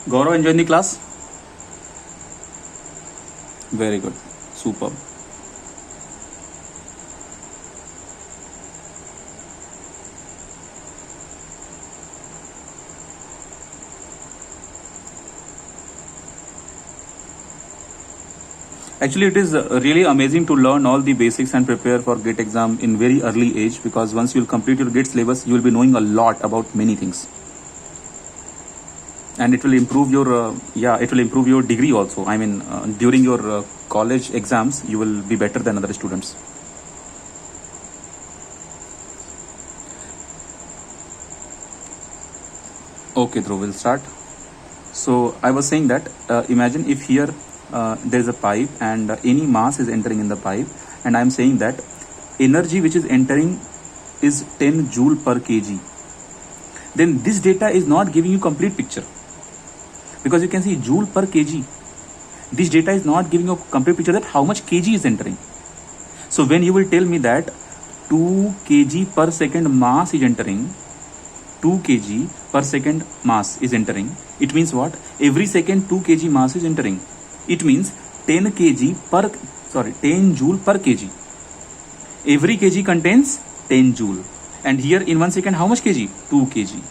Gaurav, enjoying the class? Very good. Superb. Actually, it is really amazing to learn all the basics and prepare for GATE exam in very early age, because once you will complete your GATE syllabus, you will be knowing a lot about many things. And it will improve your it will improve your degree also. I mean, during your college exams you will be better than other students. Okay, Dhruv, we'll start. So I was saying that imagine if here there is a pipe and any mass is entering in the pipe, and I am saying that energy which is entering is 10 joule per kg. Then this data is not giving you complete picture, because you can see joule per kg. This data is not giving you a complete picture that how much kg is entering. So when you will tell me that 2 kg per second mass is entering, 2 kg per second mass is entering, it means what? Every second 2 kg mass is entering. It means 10 joule per kg. Every kg contains 10 joule. And here in 1 second, how much kg? 2 kg.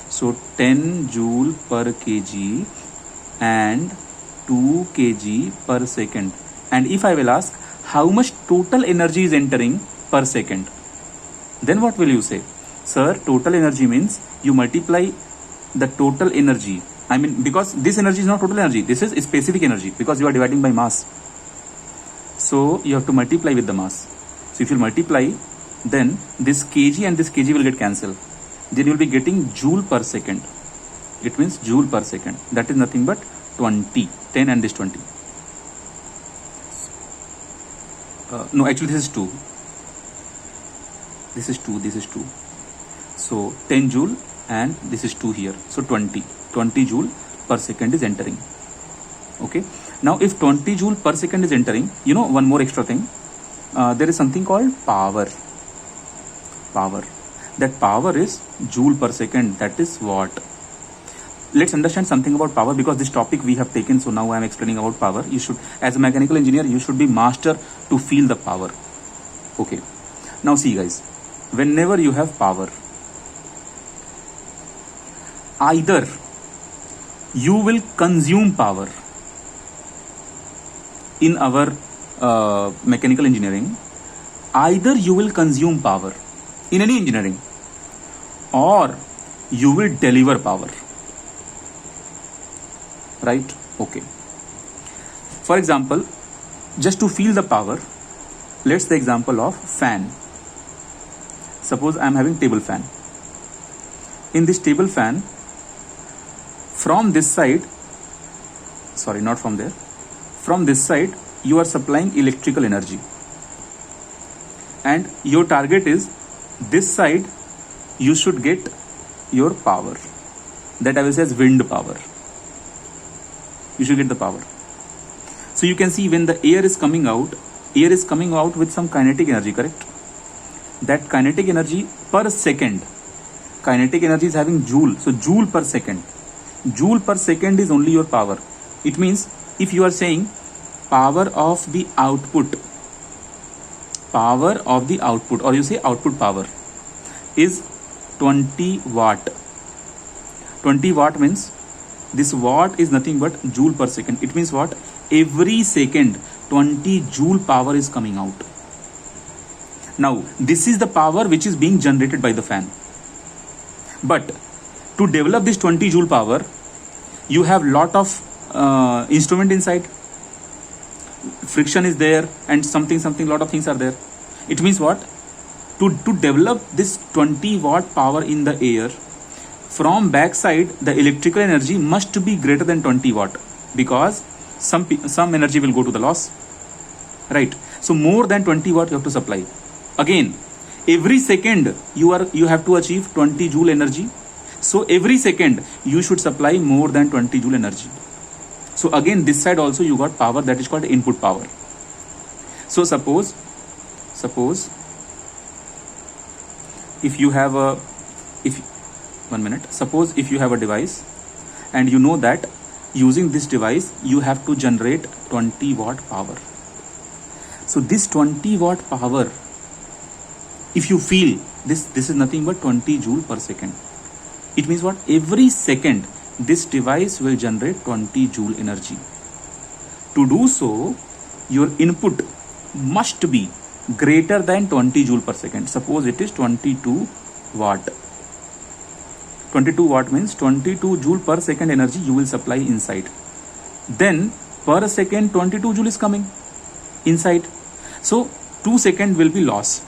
So 10 joule per kg and 2 kg per second. And if I will ask, how much total energy is entering per second? Then what will you say? Sir, total energy means you multiply the total energy. I mean, because this energy is not total energy. This is specific energy because you are dividing by mass. So you have to multiply with the mass. So if you multiply, then this kg and this kg will get cancelled. Then you will be getting joule per second. It means joule per second. That is nothing but 20. 10 and this 20. No, actually this is 2. This is 2, this is 2. So 10 joule and this is 2 here. So 20 joule per second is entering. Okay. Now if 20 joule per second is entering, you know one more extra thing. There is something called power. That power is joule per second. That is watt. Let's understand something about power because this topic we have taken. So now I am explaining about power. You should, as a mechanical engineer, you should be master to feel the power. Okay. Now see guys, whenever you have power, either you will consume power in our mechanical engineering, either you will consume power in any engineering or you will deliver power. Right? Okay. For example, just to feel the power, let's the example of fan. Suppose I am having table fan. In this table fan, from this side, sorry, not from there, from this side, you are supplying electrical energy. And your target is this side, you should get your power. That I will say as wind power. You should get the power. So you can see when the air is coming out with some kinetic energy, correct? That kinetic energy per second, kinetic energy is having joule. So joule per second is only your power. It means if you are saying power of the output, or you say output power is 20 watt. 20 watt means this watt is nothing but joule per second. It means what? Every second 20 joule power is coming out. Now this is the power which is being generated by the fan. But to develop this 20 joule power, you have lot of instrument inside. Friction is there and something lot of things are there. It means what? To develop this 20 watt power in the air, from backside the electrical energy must be greater than 20 watt because some energy will go to the loss, right? So more than 20 watt you have to supply. Again, every second you have to achieve 20 joule energy. So every second you should supply more than 20 joule energy. So again, this side also you got power, that is called input power. So suppose if you have a suppose if you have a device and you know that using this device you have to generate 20 watt power. So this 20 watt power, if you feel this is nothing but 20 joule per second. It means what? Every second this device will generate 20 joule energy. To do so, your input must be greater than 20 joule per second. Suppose it is 22 watt. 22 watt means 22 joule per second energy you will supply inside. Then per second 22 joule is coming inside. So 2 seconds will be loss.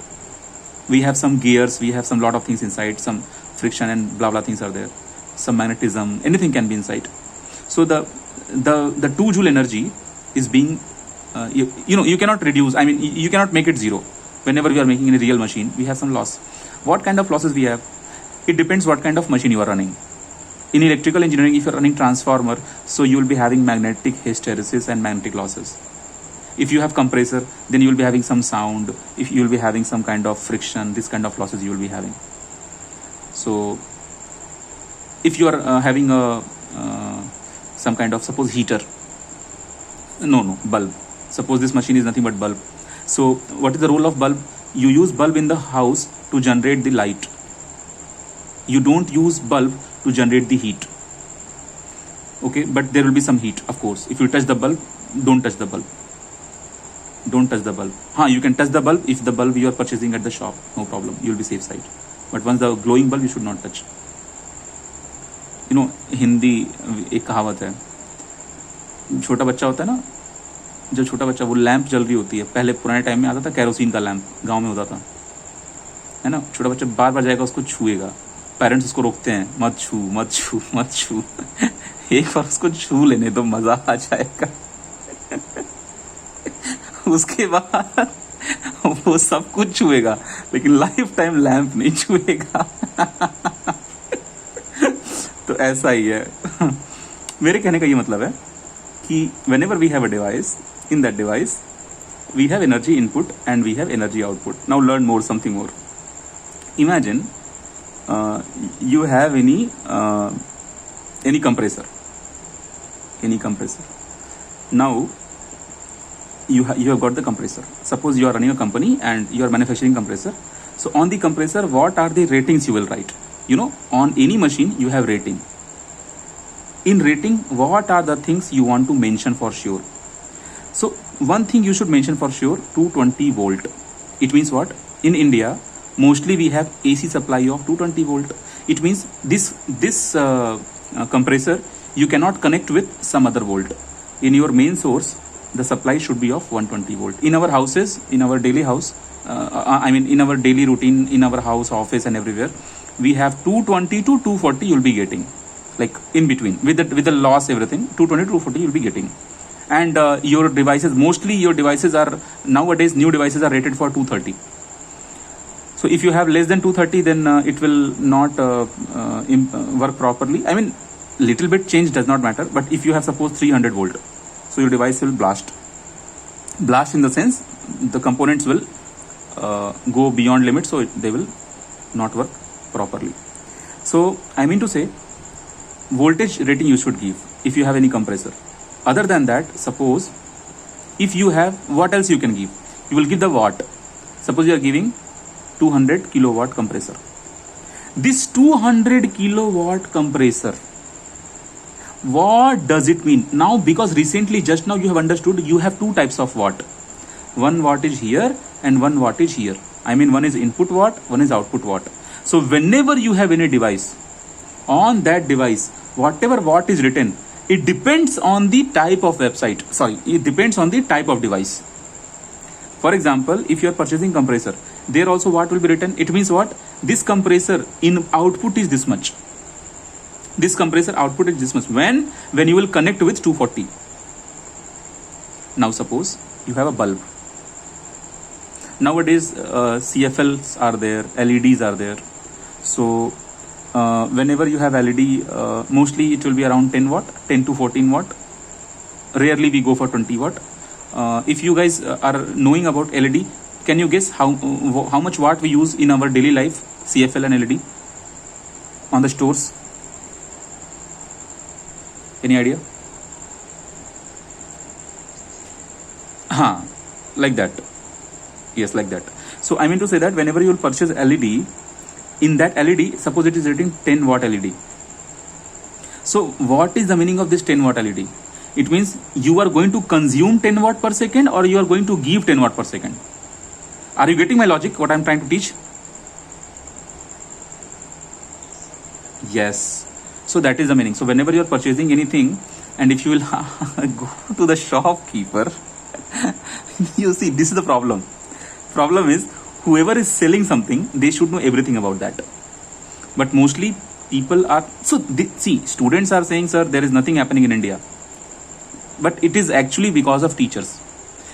We have some gears, we have some lot of things inside, some friction and blah blah things are there, some magnetism, anything can be inside. So the 2 joule energy is being you cannot reduce, I mean you cannot make it zero. Whenever we are making in a real machine, we have some loss. What kind of losses we have? It depends what kind of machine you are running. In electrical engineering, if you are running transformer, so you will be having magnetic hysteresis and magnetic losses. If you have compressor, then you will be having some sound. If you will be having some kind of friction, this kind of losses you will be having. So if you are having a some kind of, suppose, heater, no, bulb. Suppose this machine is nothing but bulb. So what is the role of bulb? You use bulb in the house to generate the light. You don't use bulb to generate the heat. Okay, but there will be some heat, of course. If you touch the bulb, don't touch the bulb. Don't touch the bulb. You can touch the bulb if the bulb you are purchasing at the shop. No problem. You will be safe side. But once the glowing bulb, you should not touch. You know, Hindi एक कहावत है, छोटा बच्चा होता है ना, जो छोटा बच्चा, वो लैंप जल रही होती है. पहले पुराने टाइम में आता था कैरोसिन का लैंप, गांव में होता था, है ना. छोटा बच्चा बार बार जाएगा, उसको छुएगा. पेरेंट्स उसको रोकते हैं, मत छू मत छू मत छू. एक बार उसको छू लेने तो मजा आ जाएगा. उसके बाद वो सब कुछ छुएगा, लेकिन लाइफ टाइम लैंप नहीं छुएगा. तो ऐसा ही है. मेरे कहने का ये मतलब है कि whenever we have a device, in that device we have energy input and we have energy output. Now learn more, something more. Imagine you have any compressor. Now you have got the compressor. Suppose you are running a company and you are manufacturing compressor. So on the compressor, what are the ratings you will write? You know, on any machine you have rating. In rating, what are the things you want to mention for sure? So one thing you should mention for sure, 220 volt. It means what? In India, mostly we have AC supply of 220 volt. It means this compressor you cannot connect with some other volt. In your main source, the supply should be of 120 volt. In our houses, in our daily house, in our daily routine, in our house, office and everywhere, we have 220 to 240 you'll be getting, like in between, with the loss, everything, 220 to 240 you'll be getting. And your devices, mostly your devices are, nowadays new devices are rated for 230. So if you have less than 230, then it will not work properly. I mean, little bit change does not matter, but if you have, suppose, 300 volt, so your device will blast in the sense the components will go beyond limit, so they will not work properly. So I mean to say, voltage rating you should give if you have any compressor. Other than that, suppose if you have, what else you can give? You will give the watt. Suppose you are giving 200 kilowatt compressor. This 200 kilowatt compressor, what does it mean? Now, because recently, just now you have understood, you have two types of watt. 1 watt is here and 1 watt is here. I mean, one is input watt, one is output watt. So whenever you have any device, on that device, whatever watt is written, it depends on the type of website. Sorry, it depends on the type of device. For example, if you are purchasing compressor, there also what will be written? It means what? This compressor in output is this much. This compressor output is this much. When you will connect with 240. Now suppose you have a bulb. Nowadays CFLs are there, LEDs are there. So whenever you have LED, mostly it will be around 10 watt, 10 to 14 watt. Rarely we go for 20 watt. If you guys are knowing about LED, can you guess how much watt we use in our daily life, CFL and LED on the stores? Any idea? Like that. Yes, like that. So I mean to say that whenever you will purchase LED, in that LED, suppose it is rating 10 watt LED. So what is the meaning of this 10 watt LED? It means you are going to consume 10 watt per second or you are going to give 10 watt per second. Are you getting my logic, what I am trying to teach? Yes. So that is the meaning. So whenever you are purchasing anything, and if you will go to the shopkeeper, you see, this is the problem. Problem is, whoever is selling something, they should know everything about that. But mostly people are, see, students are saying, sir, there is nothing happening in India. But it is actually because of teachers.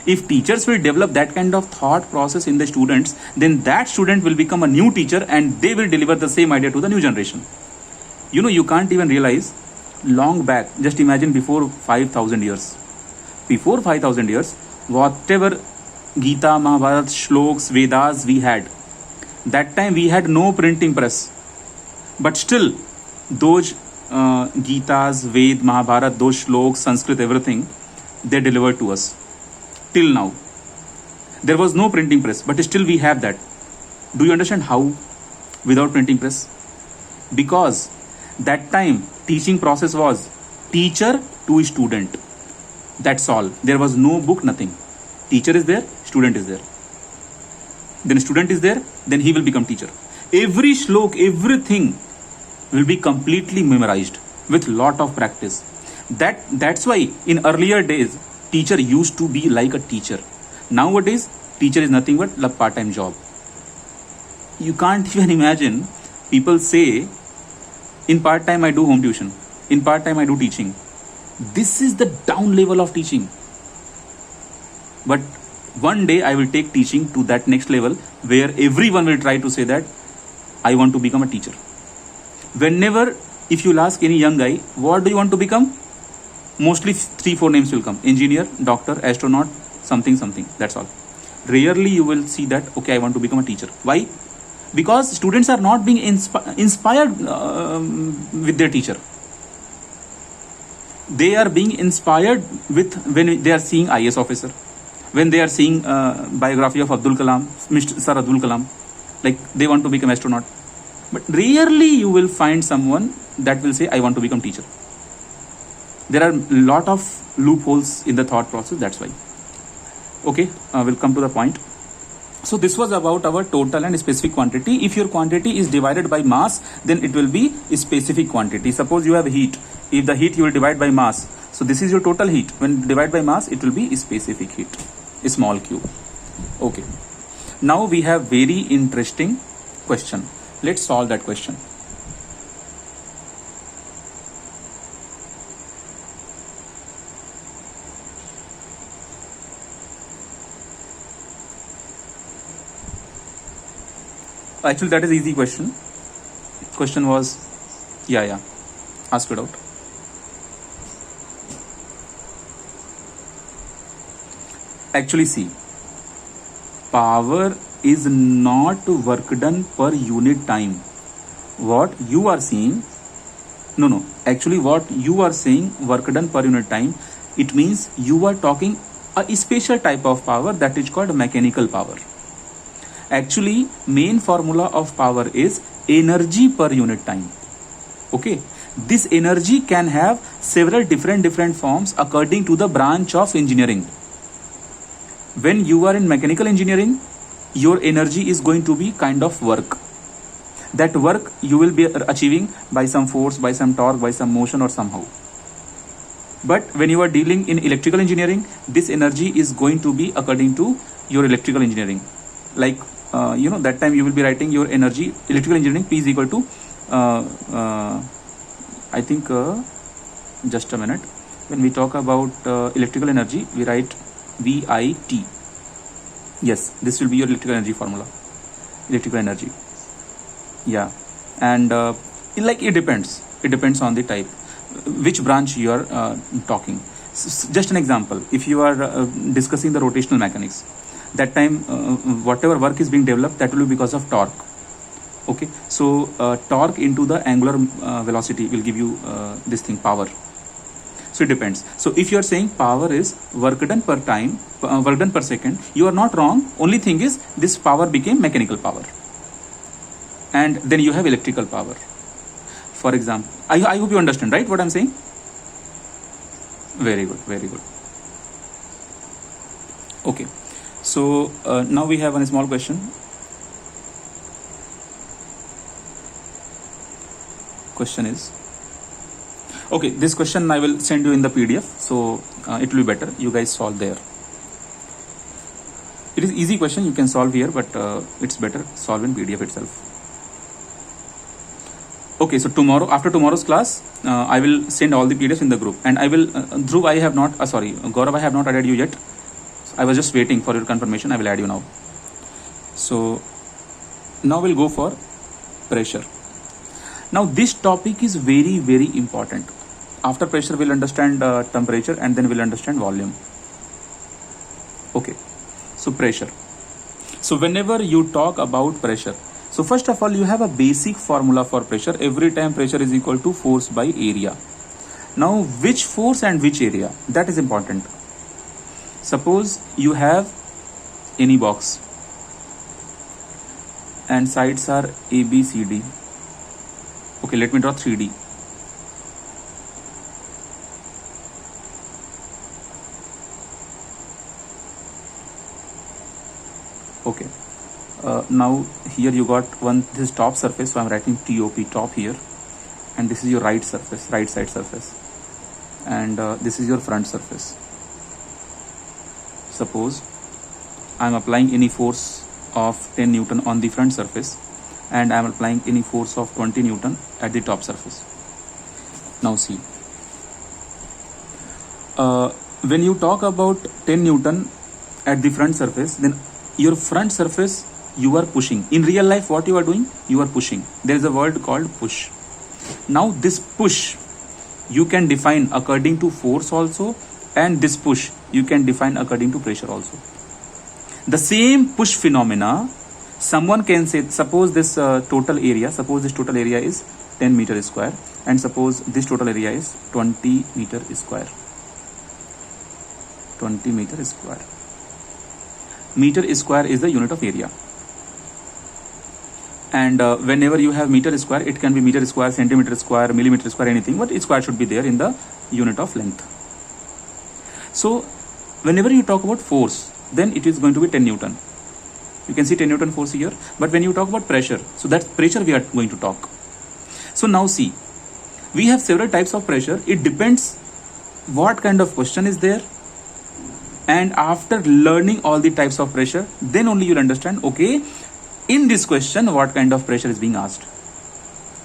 If teachers will develop that kind of thought process in the students, then that student will become a new teacher and they will deliver the same idea to the new generation. You know, you can't even realize, long back, just imagine before 5,000 years. Before 5,000 years, whatever Gita, Mahabharata, Shloks, Vedas we had, that time we had no printing press. But still, those Gitas, Ved, Mahabharat, those shloks, Sanskrit, everything, they delivered to us. Till now. There was no printing press, but still we have that. Do you understand how? Without printing press? Because that time teaching process was teacher to student. That's all. There was no book, nothing. Teacher is there, student is there. Then student is there, then he will become teacher. Every shlok, everything will be completely memorized with lot of practice. That's why in earlier days, teacher used to be like a teacher. Nowadays, teacher is nothing but a part-time job. You can't even imagine. People say, in part-time I do home tuition. In part-time I do teaching. This is the down level of teaching. But one day I will take teaching to that next level where everyone will try to say that I want to become a teacher. Whenever, if you'll ask any young guy, what do you want to become? Mostly 3-4 names will come. Engineer, doctor, astronaut, something. That's all. Rarely you will see that, okay, I want to become a teacher. Why? Because students are not being inspired with their teacher. They are being inspired with when they are seeing IAS officer, when they are seeing biography of Abdul Kalam, Mr. Sir Abdul Kalam, like they want to become astronaut. But rarely you will find someone that will say, I want to become teacher. There are a lot of loopholes in the thought process, that's why. Okay, we'll come to the point. So this was about our total and specific quantity. If your quantity is divided by mass, then it will be a specific quantity. Suppose you have heat. If the heat you will divide by mass. So this is your total heat. When divided by mass, it will be a specific heat, a small q. Okay. Now we have very interesting question. Let's solve that question. Actually, that is easy question. Question was, yeah. Ask it out. Actually, see, power is not work done per unit time. What you are seeing, no. Actually, what you are saying, work done per unit time, it means you are talking a special type of power that is called mechanical power. Actually, main formula of power is energy per unit time. Okay, this energy can have several different forms according to the branch of engineering. When you are in mechanical engineering, your energy is going to be kind of work. That work you will be achieving by some force, by some torque, by some motion or somehow. But when you are dealing in electrical engineering, this energy is going to be according to your electrical engineering. Like that time you will be writing your energy, electrical engineering P is equal to I think just a minute. When we talk about electrical energy, we write VIT. Yes, this will be your electrical energy formula. Electrical energy. Yeah, and it depends. It depends on the type, which branch you are talking. Just an example. If you are discussing the rotational mechanics, that time whatever work is being developed, that will be because of torque. Okay, so torque into the angular velocity will give you this thing, power. So it depends. So if you are saying power is work done per time, work done per second, you are not wrong. Only thing is this power became mechanical power, and then you have electrical power. For example, I hope you understand, right, what I'm saying? Very good. Okay, so now we have one small question. Question is, okay, this question I will send you in the PDF, so it will be better. You guys solve there. It is easy question, you can solve here, but it's better solve in PDF itself. Okay, so tomorrow, after tomorrow's class, I will send all the PDFs in the group, and I will, Dhruv, I have not, Gaurav, I have not added you yet. I was just waiting for your confirmation. I will add you now. So now we'll go for pressure. Now this topic is very important. After pressure, we'll understand temperature, and then we'll understand volume. Okay, so pressure. So whenever you talk about pressure, So first of all, you have a basic formula for pressure. Every time pressure is equal to force by area. Now which force and which area, that is important. Suppose you have any box and sides are A, B, C, D. Okay, let me draw 3D. Okay, now here you got this top surface, so I'm writing TOP, top here, and this is your right surface, right side surface, and this is your front surface. Suppose I'm applying any force of 10 Newton on the front surface and I'm applying any force of 20 Newton at the top surface. Now see, when you talk about 10 Newton at the front surface, then your front surface you are pushing. In real life, what you are doing? You are pushing. There is a word called push. Now this push you can define according to force also, and this push you can define according to pressure also. The same push phenomena, someone can say, suppose this total area is 10 meter square, and suppose this total area is 20 meter square. 20 meter square. Meter square is the unit of area. And whenever you have meter square, it can be meter square, centimeter square, millimeter square, anything, but square should be there in the unit of length. So whenever you talk about force, then it is going to be 10 Newton. You can see 10 Newton force here. But when you talk about pressure, so that's pressure we are going to talk. So now see, we have several types of pressure. It depends what kind of question is there. And after learning all the types of pressure, then only you'll understand, okay, in this question, what kind of pressure is being asked.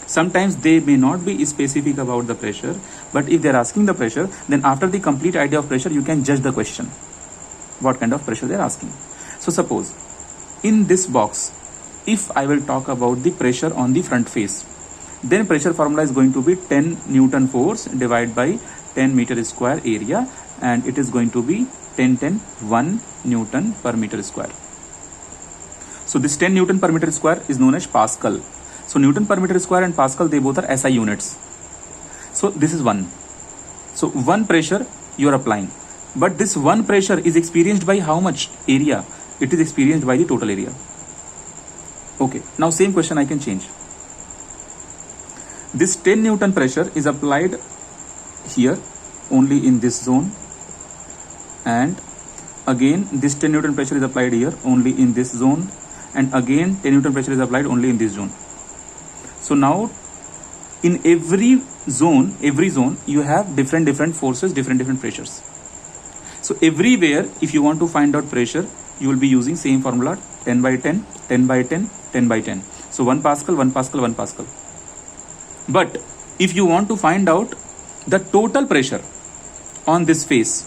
Sometimes they may not be specific about the pressure, but if they're asking the pressure, then after the complete idea of pressure, you can judge the question, what kind of pressure they're asking. So suppose in this box, if I will talk about the pressure on the front face, then pressure formula is going to be 10 Newton force divided by 10 meter square area, and it is going to be 1 Newton per meter square. So this 10 Newton per meter square is known as Pascal. So Newton per meter square and Pascal, they both are SI units. So this is 1. So 1 pressure you are applying. But this 1 pressure is experienced by how much area? It is experienced by the total area. Okay, now same question I can change. This 10 Newton pressure is applied here only in this zone, and again this 10 Newton pressure is applied here only in this zone, and again 10 Newton pressure is applied only in this zone. So now in every zone you have different forces, different pressures. So everywhere, if you want to find out pressure, you will be using same formula, 10 by 10, 10 by 10, 10 by 10. So 1 Pascal, 1 Pascal, 1 Pascal. But if you want to find out the total pressure on this face,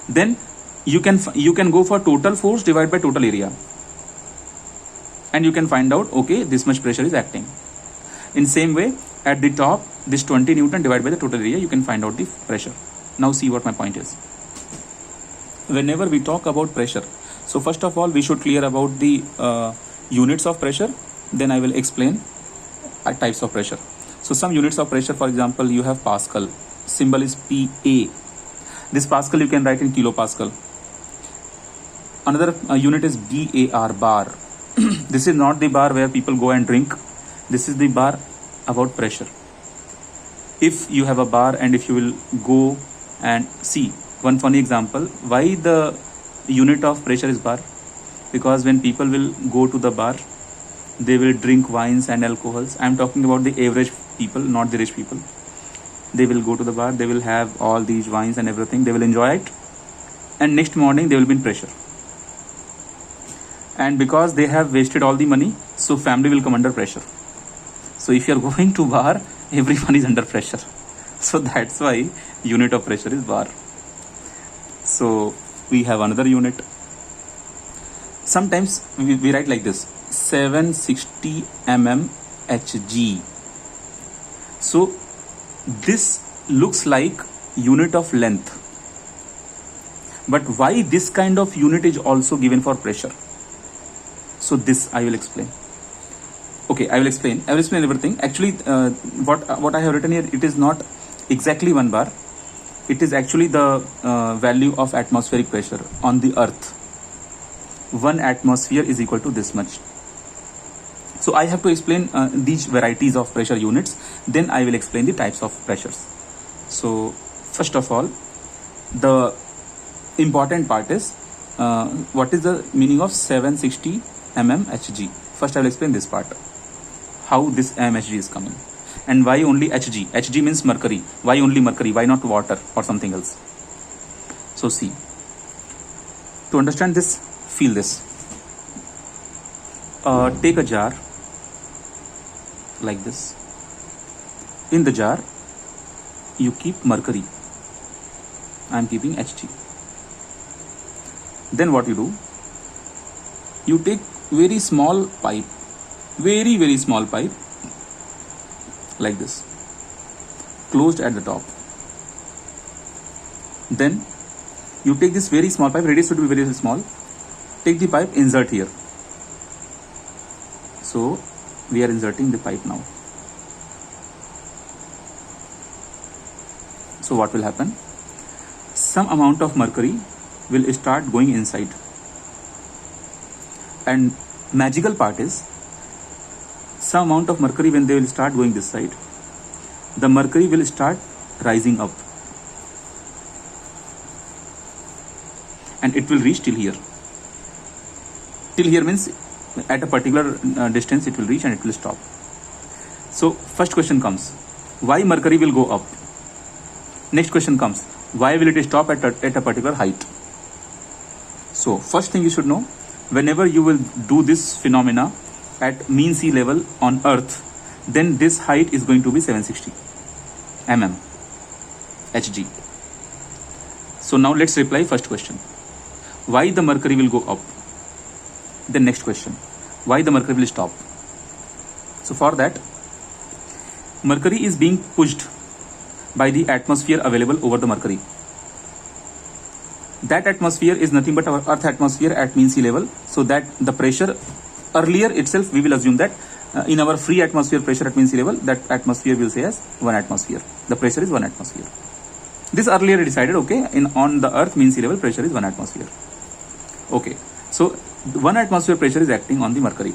then you can go for total force divided by total area, and you can find out, okay, this much pressure is acting. In same way, at the top, this 20 Newton divided by the total area, you can find out the pressure. Now see what my point is. Whenever we talk about pressure, so first of all, we should clear about the units of pressure. Then I will explain types of pressure. So some units of pressure, for example, you have Pascal. Symbol is PA. This Pascal you can write in kilopascal. Another unit is BAR, bar. This is not the bar where people go and drink. This is the bar about pressure. If you have a bar and if you will go and see, one funny example, why the unit of pressure is bar? Because when people will go to the bar, they will drink wines and alcohols. I am talking about the average people, not the rich people. They will go to the bar, they will have all these wines and everything, they will enjoy it, and next morning they will be in pressure. And because they have wasted all the money, so family will come under pressure. So if you are going to bar, everyone is under pressure. So that's why unit of pressure is bar. So we have another unit. Sometimes we write like this, 760 mm Hg. So this looks like unit of length. But why this kind of unit is also given for pressure? So this I will explain. Okay, I will explain everything. Actually, what I have written here, it is not exactly 1 bar. It is actually the value of atmospheric pressure on the earth. 1 atmosphere is equal to this much. So I have to explain these varieties of pressure units, then I will explain the types of pressures. So first of all, the important part is what is the meaning of 760 mmHg. First I will explain this part, how this mmHg is coming, and why only Hg. Hg means mercury. Why only mercury? Why not water or something else? So see, to understand this, feel this. Take a jar like this. In the jar you keep mercury. I am keeping Hg. Then what you do, you take very small pipe, very small pipe like this, closed at the top. Then you take this very small pipe, radius should be very small, take the pipe, insert here. So we are inserting the pipe now. So what will happen? Some amount of mercury will start going inside, and magical part is, some amount of mercury, when they will start going this side, the mercury will start rising up, and it will reach till here. Till here means at a particular distance it will reach and it will stop. So first question comes, why mercury will go up? Next question comes, why will it stop at a particular height? So first thing you should know, whenever you will do this phenomena at mean sea level on earth, then this height is going to be 760 mm Hg. So now let's reply first question, why the mercury will go up? Then next question, why the mercury will stop? So for that, mercury is being pushed by the atmosphere available over the mercury. That atmosphere is nothing but our earth atmosphere at mean sea level. So that the pressure, earlier itself we will assume that in our free atmosphere pressure at mean sea level, that atmosphere will say as 1 atmosphere. The pressure is 1 atmosphere. This earlier decided, okay, on the earth mean sea level pressure is 1 atmosphere. Okay, so 1 atmosphere pressure is acting on the mercury.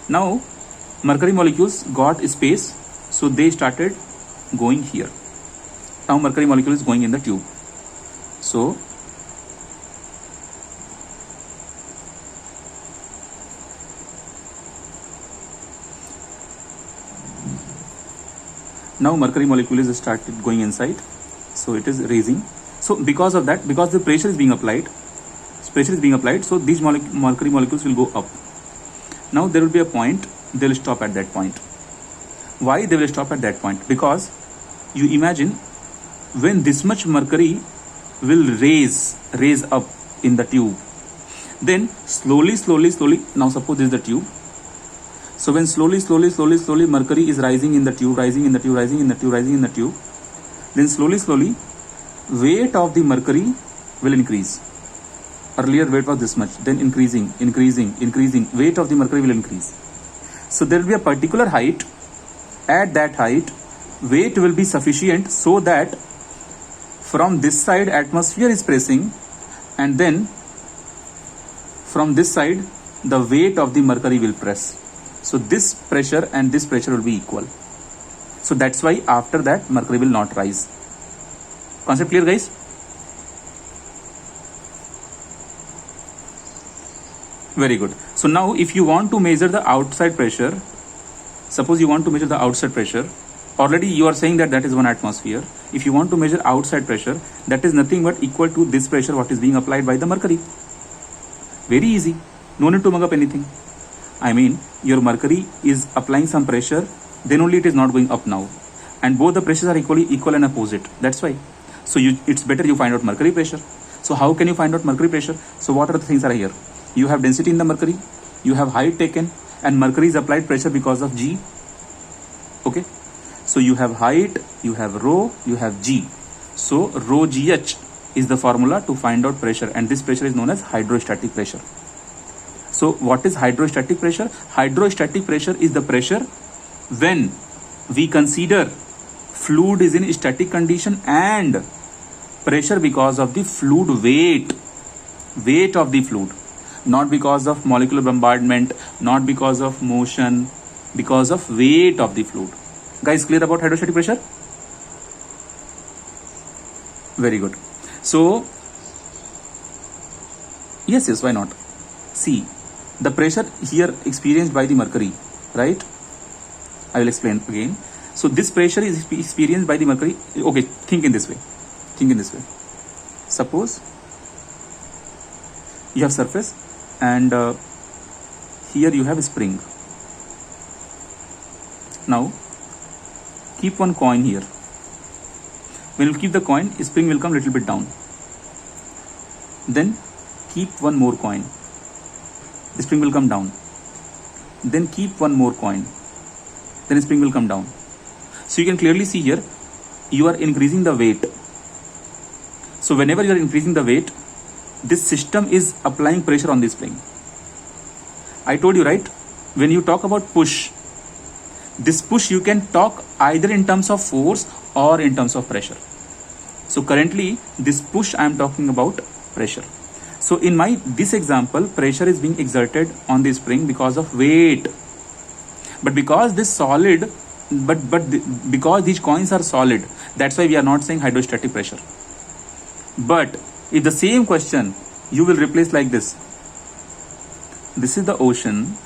Now mercury molecules got space, so they started going here. Now mercury molecule is going in the tube. So now mercury molecule is started going inside, so it is raising. So because of that, because the pressure is being applied, so these mercury molecules will go up. Now there will be a point, they will stop at that point. Why they will stop at that point? Because you imagine, when this much mercury will raise up in the tube, then slowly, now suppose this is the tube. So when slowly mercury is rising in the tube, then slowly weight of the mercury will increase. Earlier weight was this much, then increasing, weight of the mercury will increase. So there will be a particular height. At that height, weight will be sufficient so that from this side atmosphere is pressing, and then from this side the weight of the mercury will press. So this pressure and this pressure will be equal. So that's why after that mercury will not rise. Concept clear, guys? Very good. So now if you want to measure the outside pressure, suppose you want to measure the outside pressure, already you are saying that is 1 atmosphere. If you want to measure outside pressure, that is nothing but equal to this pressure what is being applied by the mercury. Very easy. No need to mug up anything. I mean, your mercury is applying some pressure, then only it is not going up now. And both the pressures are equal and opposite. That's why. So it's better you find out mercury pressure. So how can you find out mercury pressure? So what are the things are here? You have density in the mercury, you have height taken, and mercury is applied pressure because of G. Okay. So you have height, you have rho, you have G. So rho GH is the formula to find out pressure, and this pressure is known as hydrostatic pressure. So what is hydrostatic pressure? Hydrostatic pressure is the pressure when we consider fluid is in static condition and pressure because of the fluid weight of the fluid, not because of molecular bombardment, not because of motion, because of weight of the fluid. Guys, clear about hydrostatic pressure? Very good. So yes, why not? See, the pressure here experienced by the mercury, right? I will explain again. So this pressure is experienced by the mercury. Okay, think in this way. Suppose you have surface and here you have a spring. Now keep one coin here. When you keep the coin, spring will come little bit down. Then keep one more coin. The spring will come down. Then keep one more coin. Then spring will come down. So you can clearly see here, you are increasing the weight. So whenever you are increasing the weight, this system is applying pressure on the spring. I told you, right? When you talk about push, this push you can talk either in terms of force or in terms of pressure. So currently this push I am talking about pressure. So in this example, pressure is being exerted on the spring because of weight. But because this solid, because these coins are solid, that's why we are not saying hydrostatic pressure. But if the same question you will replace like this. This is the ocean.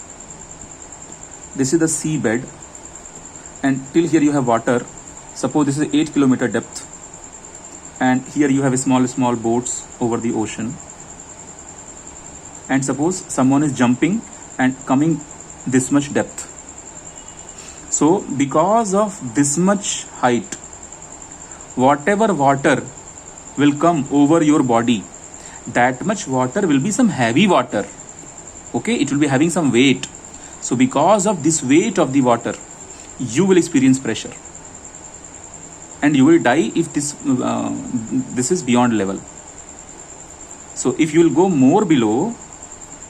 This is the seabed. And till here you have water. Suppose this is 8 kilometer depth. And here you have small boats over the ocean. And suppose someone is jumping and coming this much depth. So because of this much height, whatever water will come over your body, that much water will be some heavy water. Okay, it will be having some weight. So because of this weight of the water, you will experience pressure. And you will die if this is beyond level. So if you will go more below,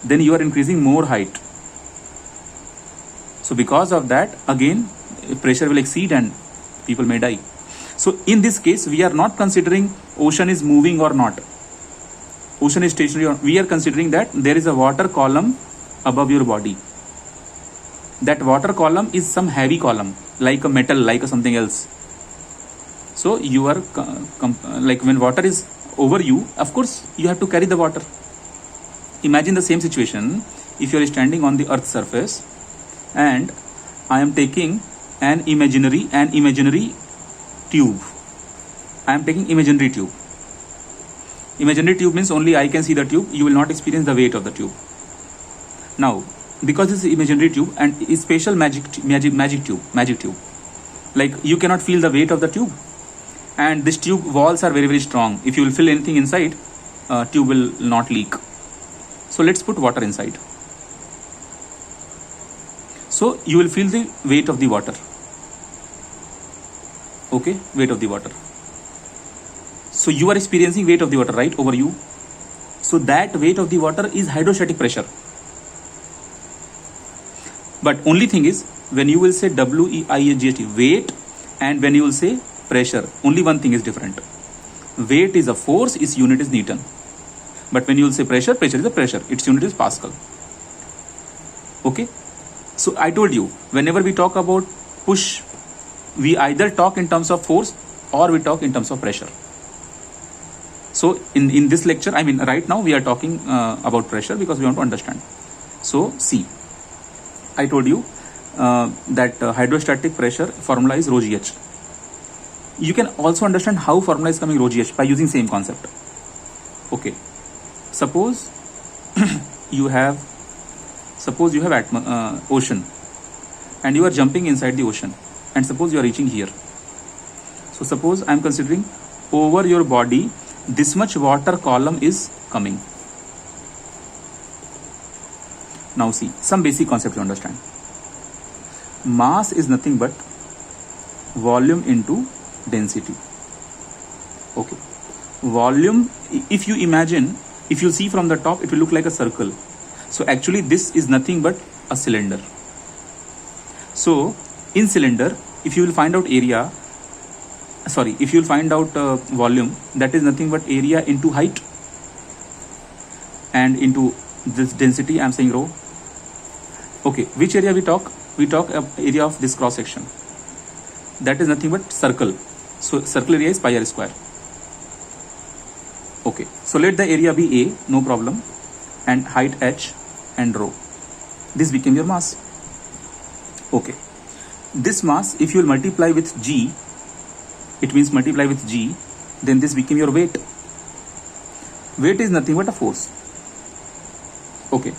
then you are increasing more height. So because of that, again, pressure will exceed and people may die. So in this case, we are not considering ocean is moving or not. Ocean is stationary or we are considering that there is a water column above your body. That water column is some heavy column, like a metal, like a something else. So you are like when water is over you, of course you have to carry the water. Imagine the same situation if you are standing on the earth's surface and I am taking an imaginary tube. I am taking imaginary tube. Imaginary tube means only I can see the tube. You will not experience the weight of the tube. Now, because this is imaginary tube and is special magic tube. Like you cannot feel the weight of the tube. And this tube walls are very strong. If you will fill anything inside, tube will not leak. So let's put water inside. So you will feel the weight of the water. Okay, weight of the water. So you are experiencing weight of the water, right, over you. So that weight of the water is hydrostatic pressure. But only thing is, when you will say W-E-I-G-H-T, weight, and when you will say pressure, only one thing is different. Weight is a force, its unit is Newton. But when you will say pressure, pressure is a pressure, its unit is Pascal. Okay. So I told you, whenever we talk about push, we either talk in terms of force or we talk in terms of pressure. So in this lecture, I mean right now we are talking about pressure because we want to understand. So see, I told you that hydrostatic pressure formula is rho GH. You can also understand how formula is coming rho GH by using same concept. Okay, suppose you have ocean and you are jumping inside the ocean, and suppose you are reaching here. So suppose I am considering over your body this much water column is coming. Now see, some basic concept you understand. Mass is nothing but volume into density. Okay, volume, if you imagine, if you see from the top, it will look like a circle. So actually this is nothing but a cylinder. So in cylinder, if you will find out area, if you will find out volume, that is nothing but area into height and into this density, I am saying rho. Okay, which area we talk? We talk area of this cross section. That is nothing but circle. So circle area is pi r square. Okay, so let the area be A, no problem, and height h and rho. This became your mass. Okay, this mass, if you will multiply with g, it means multiply with g, then this became your weight. Weight is nothing but a force. Okay,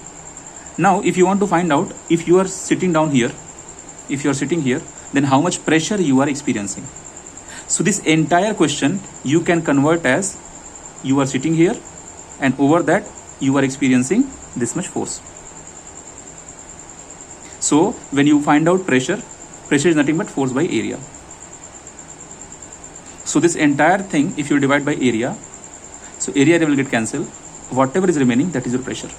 now if you want to find out, if you are sitting down here, if you are sitting here, then how much pressure you are experiencing. So this entire question you can convert as you are sitting here and over that you are experiencing this much force. So when you find out pressure is nothing but force by area. So this entire thing, if you divide by area, so area will get cancelled. Whatever is remaining, that is your pressure.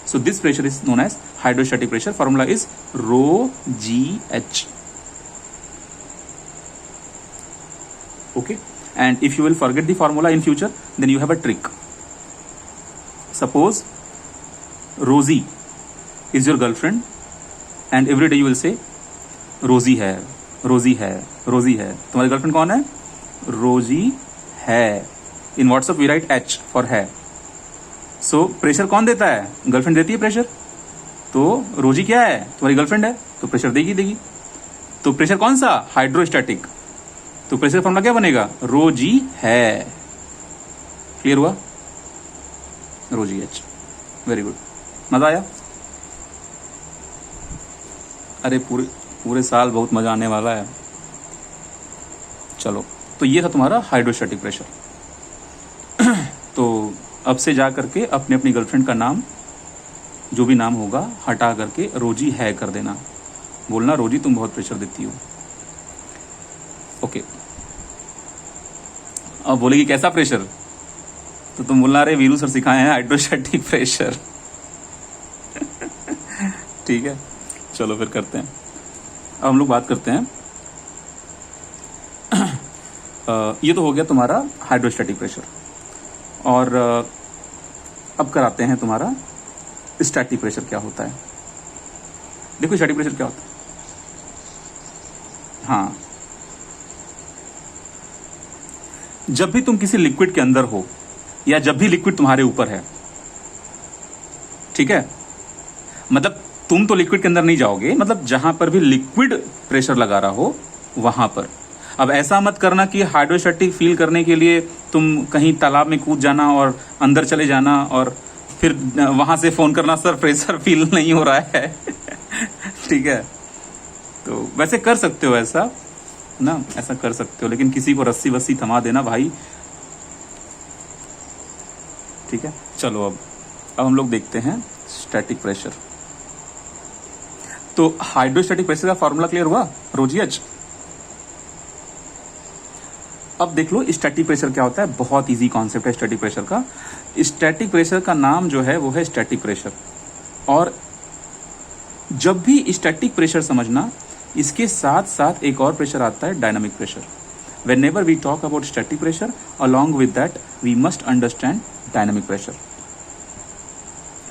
So this pressure is known as hydrostatic pressure. Formula is rho gh. Okay, and if you will forget the formula in future, then you have a trick. Suppose Rosie is your girlfriend and every day you will say रोजी है, Rosie है, Rosie है. तुम्हारी girlfriend कौन है? Rosie है. In WhatsApp we write H for है. So pressure कौन देता है? गर्लफ्रेंड देती है प्रेशर. तो रोजी क्या है? तुम्हारी गर्लफ्रेंड है, तो प्रेशर देगी. तो प्रेशर कौन सा? हाइड्रोस्टैटिक. तो प्रेशर फॉर्मूला क्या बनेगा? रोजी है. क्लियर हुआ? रोजी एच. Very good. मजा आया? अरे पूरे साल बहुत मजा आने वाला है. चलो, तो ये था तुम्हारा हाइड्रोस्टैटिक प्रेशर. तो अब से जा करके अपने अपनी गर्लफ्रेंड का नाम, जो भी नाम होगा, हटा करके रोजी है कर देना. बोलना रोजी तुम बहुत प्रेशर देती हो. ओके. अब बोलेगी कैसा प्रेशर? तो तुम बोलना अरे वीरू सर सिखाए हैं हाइड्रोस्टैटिक प्रेशर. ठीक है, चलो फिर करते हैं. अब हम लोग बात करते हैं. ये तो हो गया तुम्हारा हाइड्रोस्टैटिक प्रेशर. और अब कराते हैं तुम्हारा स्टैटिक प्रेशर क्या होता है. देखो स्टैटिक प्रेशर क्या होता है. हाँ, जब भी तुम किसी लिक्विड के अंदर हो या जब भी लिक्विड तुम्हारे ऊपर है, ठीक है, मतलब तुम तो लिक्विड के अंदर नहीं जाओगे, मतलब जहां पर भी लिक्विड प्रेशर लगा रहा हो वहां पर. अब ऐसा मत करना कि हाइड्रोस्टैटिक फील करने के लिए तुम कहीं तालाब में कूद जाना और अंदर चले जाना और फिर वहां से फोन करना सर प्रेशर फील नहीं हो रहा है. ठीक है, तो वैसे कर सकते हो ऐसा ना, ऐसा कर सकते हो, लेकिन किसी को रस्सी वस्सी थमा देना भाई. ठीक है, चलो अब हम लोग देखते हैं स्टैटिक प्रेशर. तो हाइड्रोस्टैटिक प्रेशर का फॉर्मूला क्लियर हुआ, रोजी एच. अब देख लो स्टैटिक प्रेशर क्या होता है. बहुत इजी कॉन्सेप्ट है स्टैटिक प्रेशर का. स्टैटिक प्रेशर का नाम जो है वो है स्टैटिक प्रेशर. और जब भी स्टैटिक प्रेशर समझना, इसके साथ साथ एक और प्रेशर आता है dynamic pressure. whenever we talk about static pressure, along with that we must understand dynamic pressure.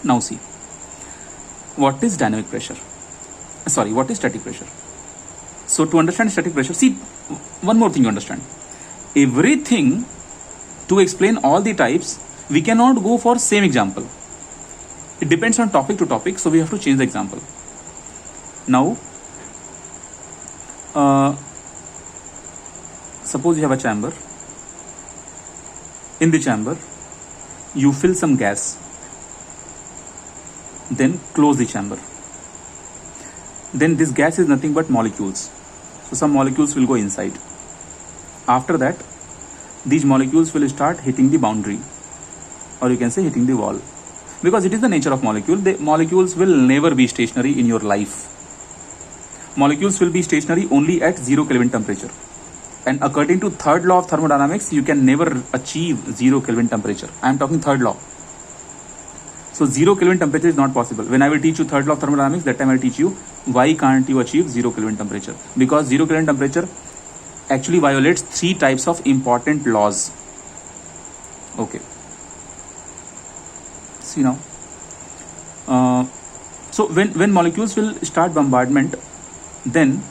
Now see, what is dynamic pressure? Sorry, what is static pressure? So to understand static pressure, see, one more thing you understand. Everything, to explain all the types, we cannot go for same example. It depends on topic to topic, so we have to change the example. Now, suppose you have a chamber. In the chamber, you fill some gas. Then close the chamber. Then this gas is nothing but molecules. So some molecules will go inside. After that, these molecules will start hitting the boundary, or you can say hitting the wall. Because it is the nature of molecule. The molecules will never be stationary in your life. Molecules will be stationary only at 0 Kelvin temperature. And according to third law of thermodynamics, you can never achieve 0 Kelvin temperature. I am talking third law. So 0 Kelvin temperature is not possible. When I will teach you third law of thermodynamics, that time I will teach you why can't you achieve 0 Kelvin temperature. Because 0 Kelvin temperature actually violates 3 types of important laws. Okay. See now. So when molecules will start bombardment, then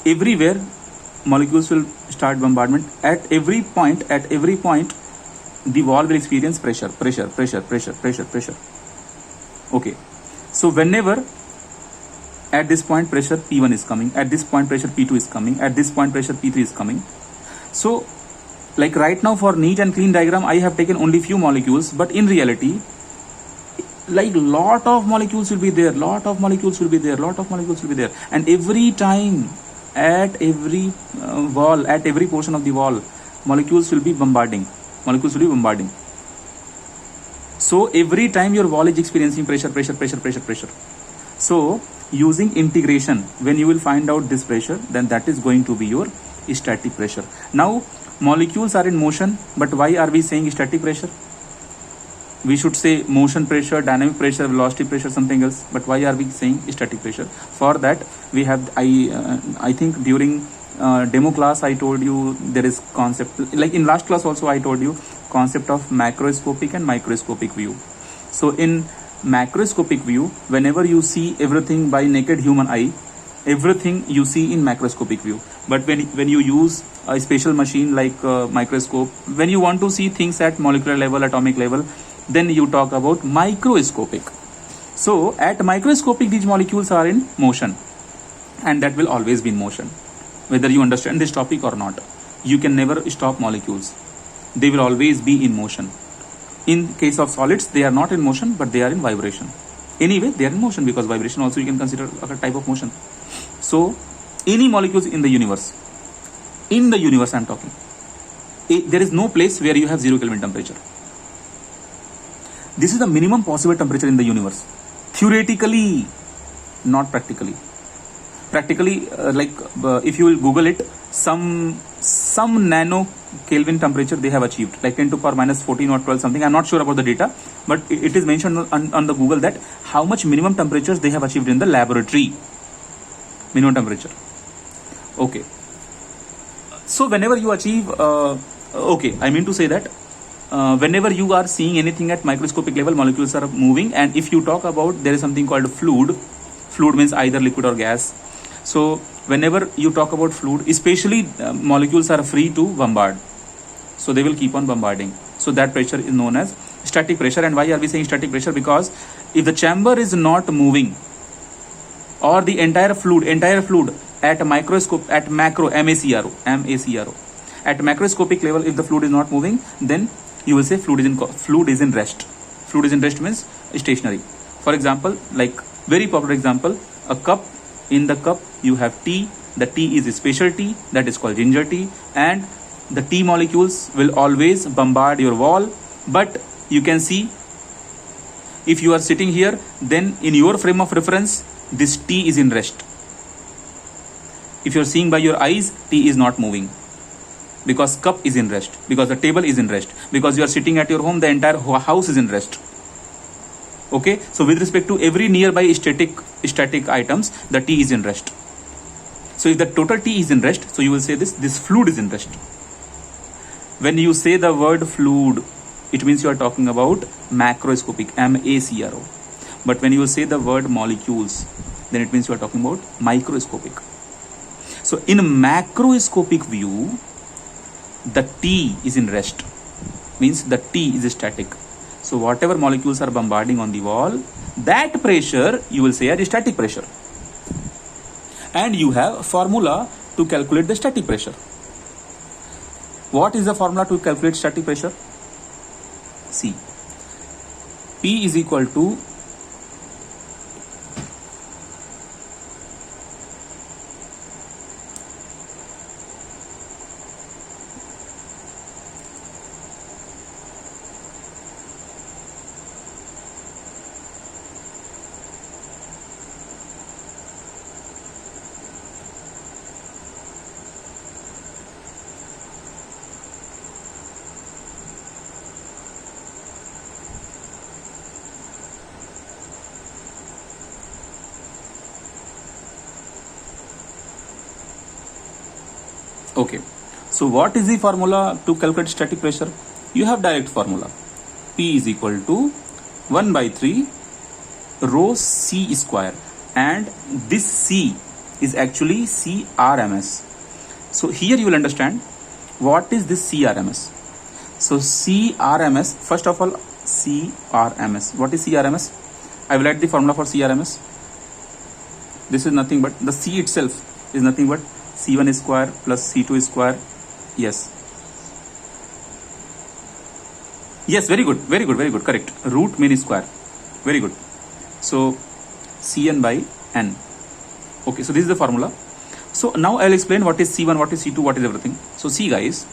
everywhere molecules will start bombardment. At every point, the wall will experience pressure. Okay. So whenever at this point pressure P1 is coming, at this point pressure P2 is coming, at this point pressure P3 is coming. So like right now for neat and clean diagram, I have taken only few molecules, but in reality, like lot of molecules will be there, and every time at every wall, at every portion of the wall, molecules will be bombarding. So every time your wall is experiencing pressure. So using integration, when you will find out this pressure, then that is going to be your static pressure. Now molecules are in motion, but why are we saying static pressure? We should say motion pressure, dynamic pressure, velocity pressure, something else. But why are we saying static pressure? For that we have, I think during demo class I told you there is concept, like in last class also I told you concept of macroscopic and microscopic view. So in macroscopic view, whenever you see everything by naked human eye, everything you see in macroscopic view. But when you use a special machine like microscope, when you want to see things at molecular level, atomic level, then you talk about microscopic. So at microscopic, these molecules are in motion, and that will always be in motion. Whether you understand this topic or not, you can never stop molecules. They will always be in motion. In case of solids, they are not in motion, but they are in vibration. Anyway, they are in motion, because vibration also you can consider a type of motion. So any molecules in the universe I'm talking, there is no place where you have 0 Kelvin temperature. This is the minimum possible temperature in the universe. Theoretically, not practically. Practically, if you will Google it, some nano Kelvin temperature they have achieved, like 10 to power minus 14 or 12 something. I'm not sure about the data, but it is mentioned on the Google that how much minimum temperatures they have achieved in the laboratory. Minimum temperature. Okay. So whenever you achieve, I mean to say that whenever you are seeing anything at microscopic level, molecules are moving. And if you talk about, there is something called fluid. Fluid means either liquid or gas. So whenever you talk about fluid, especially molecules are free to bombard. So they will keep on bombarding. So that pressure is known as static pressure. And why are we saying static pressure? Because if the chamber is not moving, or the entire fluid at microscope, at macro, MACRO, at macroscopic level, if the fluid is not moving, then you will say fluid is in rest. Fluid is in rest means stationary. For example, like very popular example, a cup. In the cup you have tea. The tea is a special tea that is called ginger tea, and the tea molecules will always bombard your wall. But you can see, if you are sitting here, then in your frame of reference, this tea is in rest. If you are seeing by your eyes, tea is not moving, because cup is in rest, because the table is in rest, because you are sitting at your home, the entire house is in rest. Okay, so with respect to every nearby static items, the tea is in rest. So if the total tea is in rest, so you will say this fluid is in rest. When you say the word fluid, it means you are talking about macroscopic, MACRO. But when you say the word molecules, then it means you are talking about microscopic. So in macroscopic view, the T is in rest, means the T is static. So whatever molecules are bombarding on the wall, that pressure you will say as static pressure. And you have a formula to calculate the static pressure. What is the formula to calculate static pressure? See, P is equal to Okay. So what is the formula to calculate static pressure? You have direct formula. P is equal to 1 by 3 rho C square, and this C is actually CRMS. So here you will understand what is this CRMS. So CRMS, first of all, CRMS. What is CRMS? I will write the formula for CRMS. This is nothing but the C itself is nothing but C1 square plus C2 square. Yes. Yes, very good, very good, very good. Correct. Root mean square. Very good. So Cn by n. Okay, so this is the formula. So now I'll explain what is C1, what is C2, what is everything. So see guys,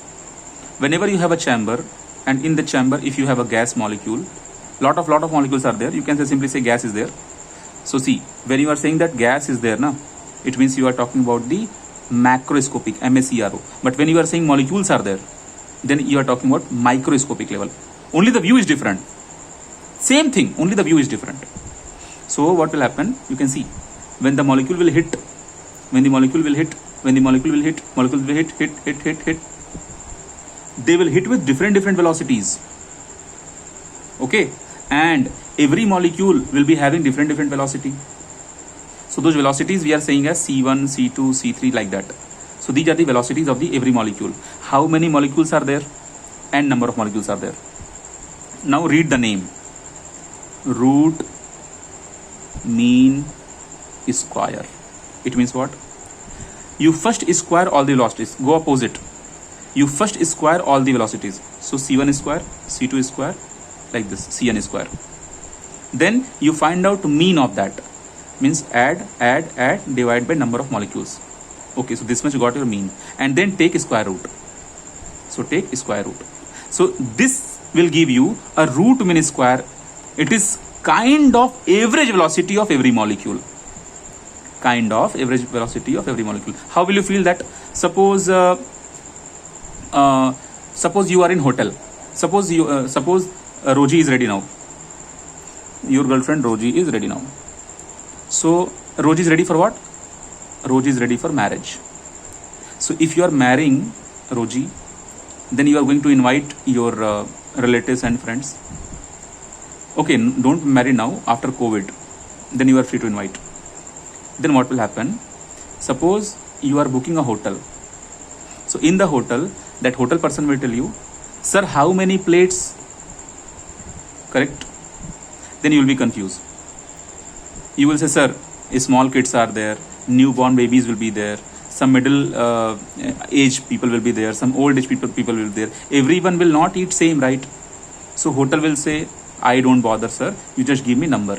whenever you have a chamber, and in the chamber if you have a gas molecule, lot of molecules are there, you can simply say gas is there. So see, when you are saying that gas is there na, it means you are talking about the macroscopic, MACRO. But when you are saying molecules are there, then you are talking about microscopic level. Only the view is different. Same thing, only the view is different. So what will happen? You can see when the molecule will hit, when the molecule will hit, when the molecule will hit, molecule will hit, they will hit with different velocities. Okay, and every molecule will be having different velocity. So those velocities we are saying as C1, C2, C3 like that. So these are the velocities of the every molecule. How many molecules are there? N number of molecules are there. Now read the name. Root mean square. It means what? You first square all the velocities. Go opposite. You first square all the velocities. So C1 square, C2 square, like this, Cn square. Then you find out mean of that. Means add, divide by number of molecules. Okay, so this much you got your mean. And then take square root. So take square root. So this will give you a root mean square. It is kind of average velocity of every molecule. Kind of average velocity of every molecule. How will you feel that? Suppose suppose you are in hotel. Suppose Roji is ready now. Your girlfriend Roji is ready now. So Roji is ready for what? Roji is ready for marriage. So if you are marrying Roji, then you are going to invite your relatives and friends. Okay, don't marry now, after COVID. Then you are free to invite. Then what will happen? Suppose you are booking a hotel. So in the hotel, that hotel person will tell you, sir, how many plates? Correct? Then you will be confused. You will say, sir, small kids are there, newborn babies will be there, some middle age people will be there, some old age people will be there. Everyone will not eat same, right? So hotel will say, I don't bother, sir, you just give me number.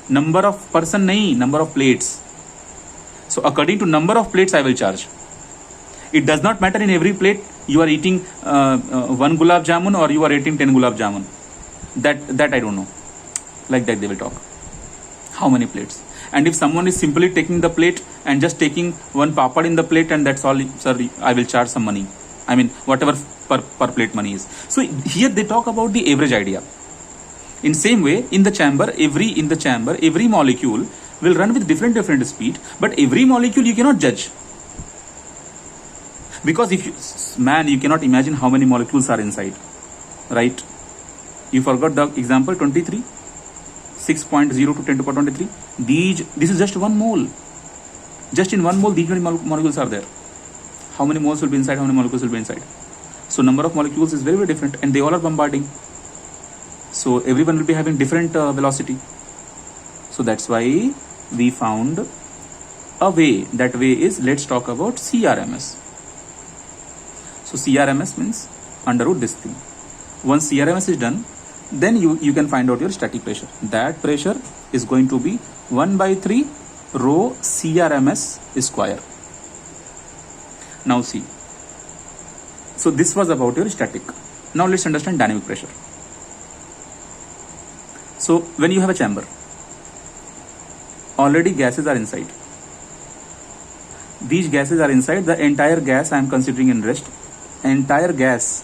Number of person nahi, number of plates. So according to number of plates I will charge. It does not matter in every plate you are eating 1 gulab jamun or you are eating 10 gulab jamun. That I don't know. Like that they will talk. How many plates? And if someone is simply taking the plate and just taking one papad in the plate and that's all, sir, I will charge some money. I mean, whatever per plate money is. So here they talk about the average idea. In same way, in the chamber, every molecule will run with different speed, but every molecule you cannot judge. Because if you cannot imagine how many molecules are inside, right? You forgot the example 23, 6.0 to 10 to the power 23. This is just 1 mole. Just in 1 mole, these many molecules are there. How many moles will be inside? How many molecules will be inside? So number of molecules is very different, and they all are bombarding. So everyone will be having different velocity. So that's why we found a way. That way is, let's talk about CRMS. So CRMS means under root this thing. Once CRMS is done, then you can find out your static pressure. That pressure is going to be 1 by 3 rho CRMS square. Now see. So this was about your static. Now let's understand dynamic pressure. So when you have a chamber, already gases are inside. These gases are inside. The entire gas I am considering in rest. Entire gas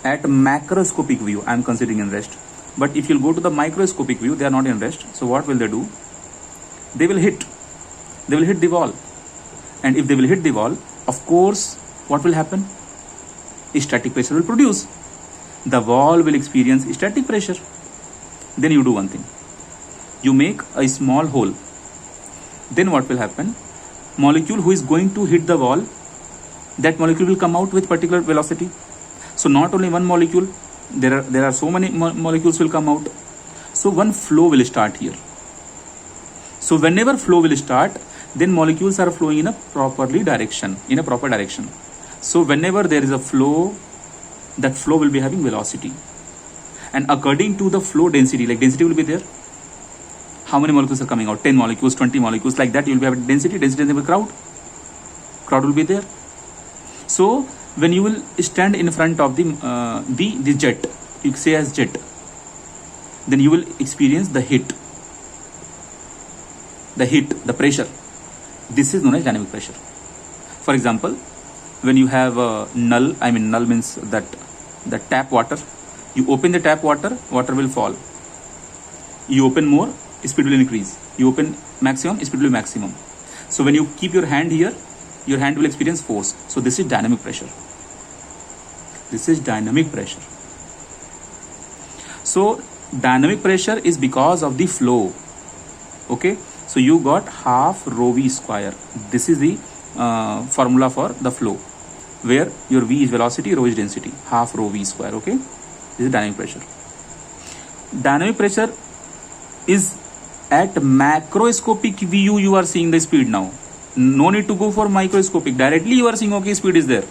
at macroscopic view I am considering in rest. But if you go to the microscopic view, they are not in rest. So what will they do? They will hit the wall. And if they will hit the wall, of course what will happen? Static pressure will produce. The wall will experience static pressure. Then you do one thing. You make a small hole. Then what will happen? Molecule who is going to hit the wall, that molecule will come out with particular velocity. So not only one molecule, there are so many molecules will come out. So one flow will start here. So whenever flow will start, then molecules are flowing in a proper direction. So whenever there is a flow, that flow will be having velocity. And according to the flow density, like density will be there. How many molecules are coming out? 10 molecules, 20 molecules, like that you will be having density will crowd. Crowd will be there. So when you will stand in front of the jet, you say as jet, then you will experience the heat, the pressure. This is known as dynamic pressure. For example, when you have a null means that the tap water, you open the tap water, water will fall. You open more, speed will increase. You open maximum, speed will be maximum. So when you keep your hand here, your hand will experience force. So this is dynamic pressure. So dynamic pressure is because of the flow. Okay, so you got half rho v square. This is the formula for the flow, where your v is velocity, rho is density, half rho v square. Okay, this is dynamic pressure. Dynamic pressure is at macroscopic view. You are seeing the speed now. No need to go for microscopic. Directly you are seeing, okay, speed is there.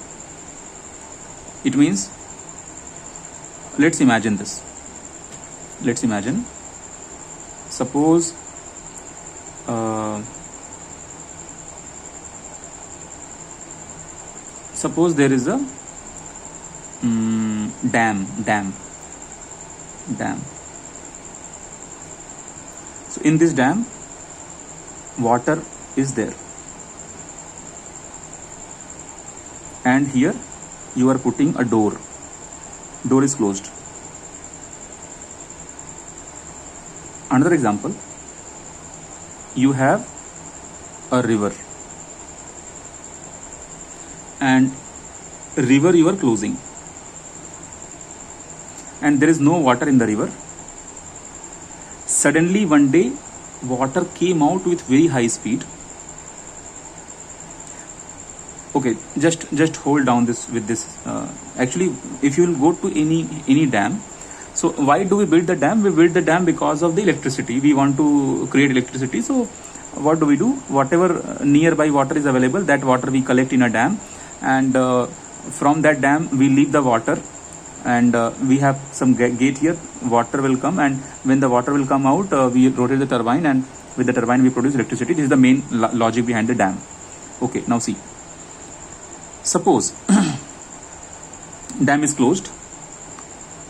It means, let's imagine this. Let's imagine, suppose there is a dam. So in this dam, water is there, and here you are putting a door. Door is closed. Another example, you have a river, and river you are closing, and there is no water in the river. Suddenly one day water came out with very high speed. Okay, just hold down this with this. Actually, if you will go to any dam, so why do we build the dam? We build the dam because of the electricity. We want to create electricity. So what do? Whatever nearby water is available, that water we collect in a dam, and from that dam we leave the water, and we have some gate here. Water will come, and when the water will come out, we rotate the turbine, and with the turbine we produce electricity. This is the main logic behind the dam. Okay, now see. Suppose dam is closed,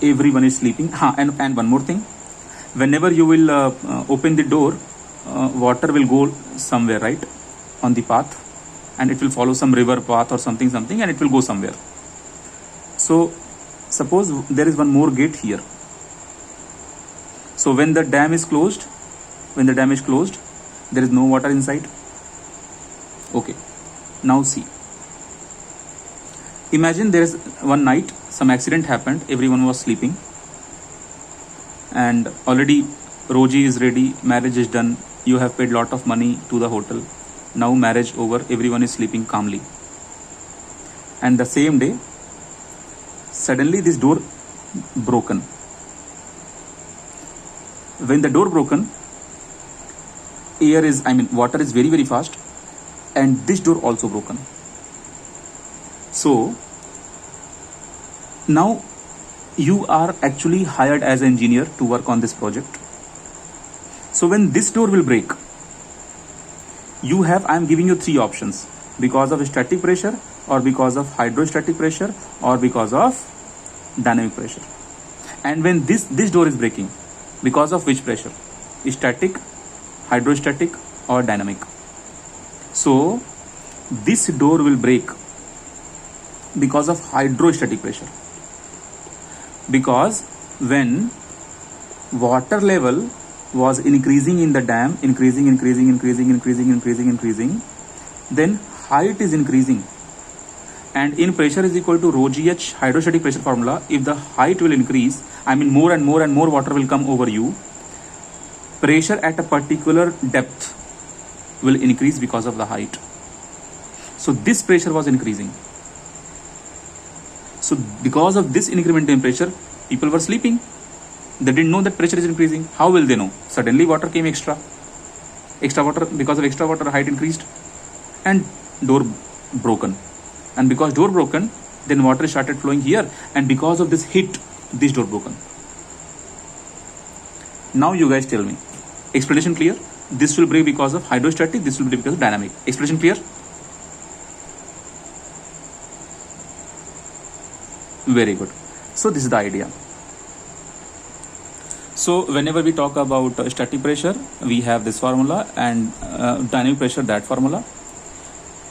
everyone is sleeping. And one more thing, whenever you will open the door, water will go somewhere, right, on the path, and it will follow some river path or something, and it will go somewhere. So suppose there is one more gate here. So when the dam is closed, there is no water inside. Okay, now see. Imagine there is one night some accident happened, everyone was sleeping, and already Roji is ready, marriage is done, you have paid lot of money to the hotel, now marriage over, everyone is sleeping calmly. And the same day, suddenly this door broken. When the door broken, water is very, very fast, and this door also broken. So now you are actually hired as an engineer to work on this project. So when this door will break, I am giving you three options: because of static pressure, or because of hydrostatic pressure, or because of dynamic pressure. And when this door is breaking, because of which pressure? Static, hydrostatic, or dynamic? So this door will break because of hydrostatic pressure, because when water level was increasing in the dam, increasing, then height is increasing. and in pressure is equal to rho gh hydrostatic pressure formula. If the height will increase, I mean more and more and more water will come over you, pressure at a particular depth will increase because of the height. So this pressure was increasing. So because of this increment in pressure, people were sleeping. They didn't know that pressure is increasing. How will they know? Suddenly water came extra water. Because of extra water, height increased and door broken. And because door broken, then water started flowing here, and because of this hit, this door broken. Now you guys tell me, explanation clear? This will break because of hydrostatic, this will break because of dynamic. Explanation clear? Very good. So this is the idea. So whenever we talk about static pressure, we have this formula, and dynamic pressure, that formula.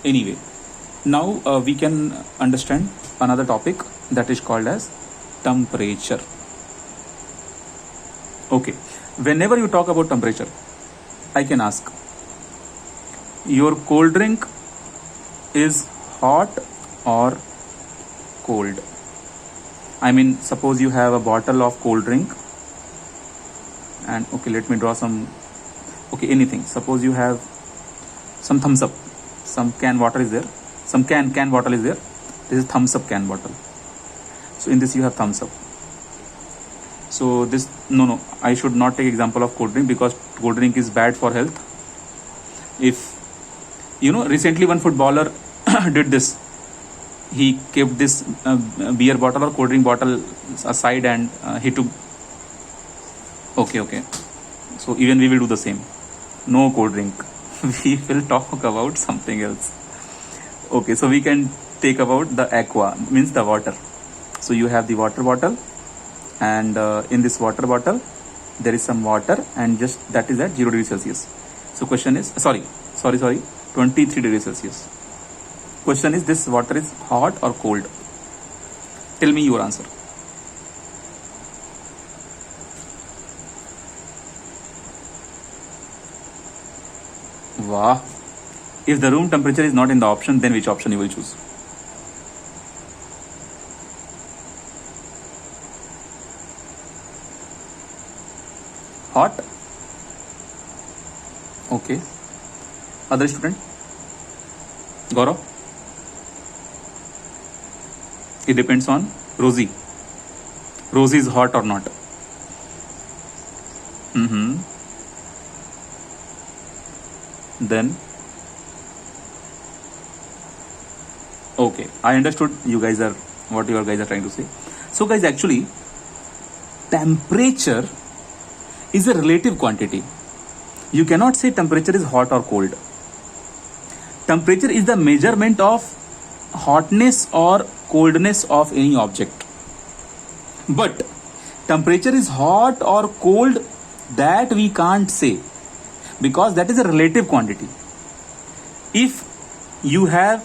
Anyway, now we can understand another topic that is called as temperature. Okay, whenever you talk about temperature, I can ask, your cold drink is hot or cold? I mean, suppose you have a bottle of cold drink, and okay, let me draw some, okay, anything. Suppose you have some thumbs up, some can water is there, some can bottle is there. This is thumbs up can bottle. So in this you have thumbs up. So this, no, I should not take example of cold drink, because cold drink is bad for health. If you know, recently one footballer did this. He kept this beer bottle or cold drink bottle aside, and he took. Okay. So even we will do the same. No cold drink. We will talk about something else. Okay, so we can take about the aqua, means the water. So you have the water bottle, and in this water bottle there is some water, and just that is at 0 degrees Celsius. So question is, sorry, 23 degrees Celsius. Question is, this water is hot or cold? Tell me your answer. Wow. If the room temperature is not in the option, then which option you will choose? Hot? Okay. Other student? Gaurav? It depends on Rosie. Rosie is hot or not? Then okay, I understood what you guys are trying to say. So guys, actually temperature is a relative quantity. You cannot say temperature is hot or cold. Temperature is the measurement of hotness or coldness of any object. But temperature is hot or cold, that we can't say, because that is a relative quantity. If you have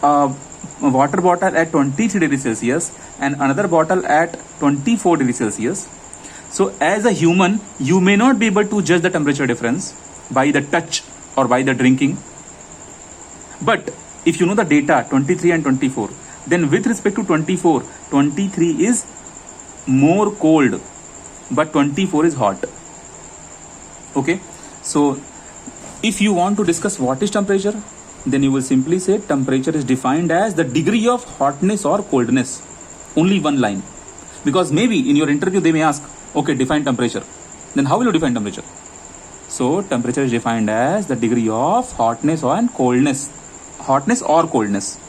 a water bottle at 23 degrees Celsius and another bottle at 24 degrees Celsius, so as a human, you may not be able to judge the temperature difference by the touch or by the drinking. But if you know the data 23 and 24, then with respect to 24, 23 is more cold, but 24 is hot. Okay, so if you want to discuss what is temperature, then you will simply say temperature is defined as the degree of hotness or coldness. Only one line. Because maybe in your interview they may ask, okay, define temperature. Then how will you define temperature? So temperature is defined as the degree of hotness or coldness. Hotness or coldness.